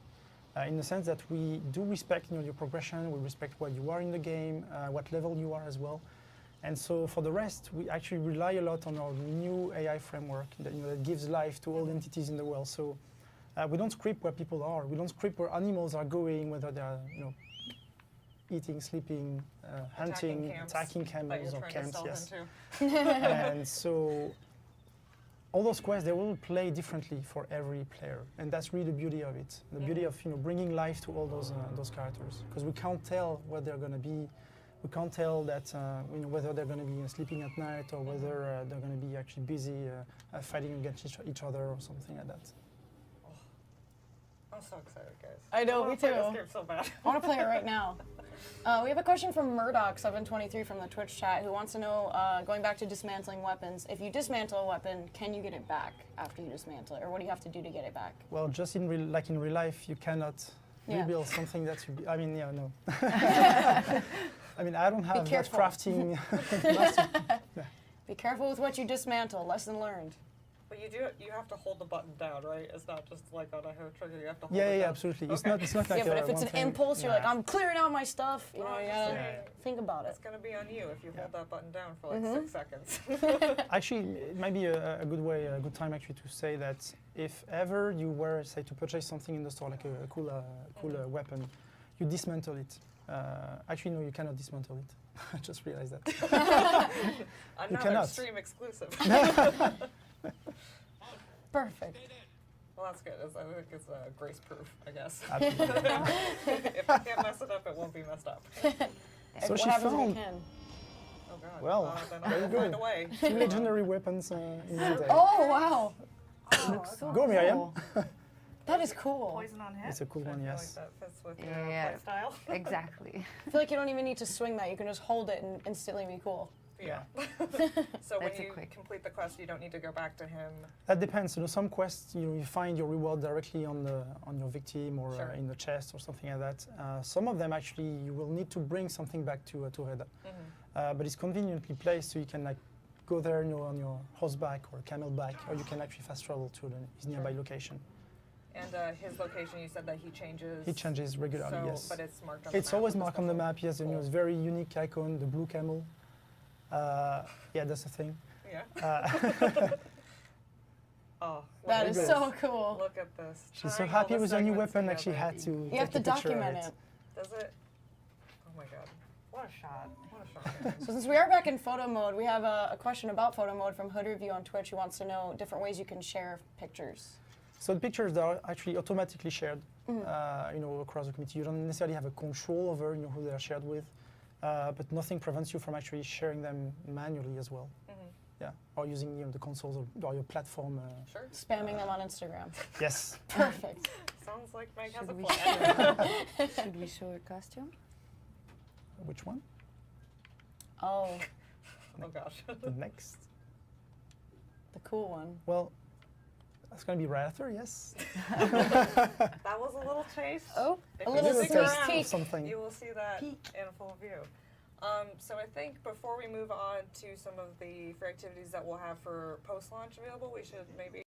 [SPEAKER 5] In the sense that we do respect your progression, we respect where you are in the game, what level you are as well. And so for the rest, we actually rely a lot on our new AI framework that, that gives life to all the entities in the world. So we don't script where people are. We don't script where animals are going, whether they are eating, sleeping, hunting, attacking
[SPEAKER 2] that
[SPEAKER 5] camels
[SPEAKER 2] you're
[SPEAKER 5] or
[SPEAKER 2] trying to
[SPEAKER 5] camps.
[SPEAKER 2] stealth
[SPEAKER 5] Yes.
[SPEAKER 2] into.
[SPEAKER 5] And so all those quests, they will play differently for every player, and that's really the beauty of it. The beauty of bringing life to all those characters, because we can't tell where they're going to be. We can't tell that whether they're going to be sleeping at night or whether they're going to be actually busy fighting against each other or something like that.
[SPEAKER 2] I'm so excited, guys.
[SPEAKER 3] I know,
[SPEAKER 2] wanna
[SPEAKER 3] me
[SPEAKER 2] play
[SPEAKER 3] too.
[SPEAKER 2] This game so bad.
[SPEAKER 3] I want to play it right now. We have a question from Murdoch723 from the Twitch chat who wants to know, going back to dismantling weapons, if you dismantle a weapon, can you get it back after you dismantle it, or what do you have to do to get it back?
[SPEAKER 5] Well, just in real life, you cannot
[SPEAKER 3] Yeah.
[SPEAKER 5] rebuild something that you. No. I mean, I don't have that
[SPEAKER 3] careful.
[SPEAKER 5] crafting master.
[SPEAKER 3] Be careful with what you dismantle. Lesson learned.
[SPEAKER 2] But you have to hold the button down, right? It's not just like on a hair trigger. You have to hold it
[SPEAKER 5] Yeah,
[SPEAKER 2] down.
[SPEAKER 5] absolutely.
[SPEAKER 2] Okay.
[SPEAKER 5] It's not like
[SPEAKER 3] Yeah, but if it's
[SPEAKER 5] one
[SPEAKER 3] an
[SPEAKER 5] thing.
[SPEAKER 3] impulse, you're like,
[SPEAKER 5] Nah.
[SPEAKER 3] I'm clearing out my stuff. You know,
[SPEAKER 2] Oh,
[SPEAKER 3] you
[SPEAKER 2] I'm
[SPEAKER 3] gotta
[SPEAKER 2] just saying.
[SPEAKER 3] think about it.
[SPEAKER 2] It's going to be on you if you hold that button down for like
[SPEAKER 3] Mm-hmm.
[SPEAKER 2] 6 seconds.
[SPEAKER 5] Actually, it might be a good time actually to say that if ever you were, say, to purchase something in the store, like a cool weapon, you dismantle it. Actually, no, you cannot dismantle it. I just realized that.
[SPEAKER 2] Another
[SPEAKER 5] cannot.
[SPEAKER 2] stream exclusive.
[SPEAKER 3] Perfect.
[SPEAKER 2] Well, that's good. I think it's grace proof, I guess.
[SPEAKER 5] Absolutely.
[SPEAKER 2] If you can't mess it up, it won't be messed up.
[SPEAKER 5] So
[SPEAKER 3] What
[SPEAKER 5] she
[SPEAKER 3] happens if
[SPEAKER 5] found
[SPEAKER 3] you can?
[SPEAKER 2] Oh, God.
[SPEAKER 5] Well,
[SPEAKER 2] then
[SPEAKER 5] there
[SPEAKER 2] I'll
[SPEAKER 5] you go.
[SPEAKER 2] find a way.
[SPEAKER 5] 2 legendary weapons in one day.
[SPEAKER 3] Oh, wow.
[SPEAKER 5] Go, Miriam.
[SPEAKER 3] That is cool.
[SPEAKER 2] Poison on hit.
[SPEAKER 5] It's a cool one,
[SPEAKER 2] I feel
[SPEAKER 5] yes.
[SPEAKER 2] like that fits with
[SPEAKER 4] Yeah,
[SPEAKER 2] your
[SPEAKER 4] yeah.
[SPEAKER 2] play style.
[SPEAKER 4] Exactly.
[SPEAKER 3] I feel like you don't even need to swing that. You can just hold it and instantly be cool.
[SPEAKER 2] Yeah. So when
[SPEAKER 4] That's a
[SPEAKER 2] you
[SPEAKER 4] quick.
[SPEAKER 2] complete the quest, you don't need to go back to him.
[SPEAKER 5] That depends. Some quests, you find your reward directly on your victim or
[SPEAKER 2] Sure.
[SPEAKER 5] in the chest or something like that. Some of them actually you will need to bring something back to Reda, but it's conveniently placed, so you can go there, on your horseback or camelback, or you can actually fast travel to his nearby location.
[SPEAKER 2] And his location, you said that he changes.
[SPEAKER 5] It changes regularly.
[SPEAKER 2] So,
[SPEAKER 5] Yes.
[SPEAKER 2] but it's marked on the
[SPEAKER 5] It's
[SPEAKER 2] map
[SPEAKER 5] always
[SPEAKER 2] with a
[SPEAKER 5] marked on the
[SPEAKER 2] special-
[SPEAKER 5] map. Yes,
[SPEAKER 2] Cool.
[SPEAKER 5] it's very unique icon, the blue camel. Yeah, that's the thing.
[SPEAKER 2] Yeah. Oh,
[SPEAKER 3] That
[SPEAKER 2] look
[SPEAKER 3] is
[SPEAKER 2] at
[SPEAKER 3] so
[SPEAKER 2] this.
[SPEAKER 3] cool.
[SPEAKER 2] Look at this.
[SPEAKER 5] She's so
[SPEAKER 2] Tying all
[SPEAKER 5] happy
[SPEAKER 2] the
[SPEAKER 5] with her new
[SPEAKER 2] segments
[SPEAKER 5] weapon that she
[SPEAKER 2] together.
[SPEAKER 5] had to
[SPEAKER 3] You have to
[SPEAKER 5] take a picture of
[SPEAKER 3] document it.
[SPEAKER 2] Does it? Oh my God. What a shot. What a shot.
[SPEAKER 3] So since we are back in photo mode, we have a question about photo mode from Hood Review on Twitch who wants to know different ways you can share pictures.
[SPEAKER 5] So the pictures are actually automatically shared, across the community. You don't necessarily have a control over, who they are shared with, but nothing prevents you from actually sharing them manually as well. Yeah, or using the consoles or your platform.
[SPEAKER 2] Sure.
[SPEAKER 3] Spamming them on Instagram.
[SPEAKER 5] Yes.
[SPEAKER 3] Perfect.
[SPEAKER 2] Sounds like Meg has a
[SPEAKER 4] Should we
[SPEAKER 2] plan.
[SPEAKER 4] Should we show a costume?
[SPEAKER 5] Which one?
[SPEAKER 3] Oh,
[SPEAKER 2] Oh gosh.
[SPEAKER 5] The next.
[SPEAKER 3] the cool one.
[SPEAKER 5] Well, that's going to be right after. Yes.
[SPEAKER 2] That was a little taste.
[SPEAKER 4] Oh,
[SPEAKER 2] If
[SPEAKER 3] a
[SPEAKER 2] you
[SPEAKER 3] little
[SPEAKER 2] stick
[SPEAKER 3] sneak
[SPEAKER 2] around,
[SPEAKER 3] peek.
[SPEAKER 5] Something.
[SPEAKER 2] you will see that
[SPEAKER 4] Peek.
[SPEAKER 2] in full view. So I think before we move on to some of the free activities that we'll have for post-launch available, we should maybe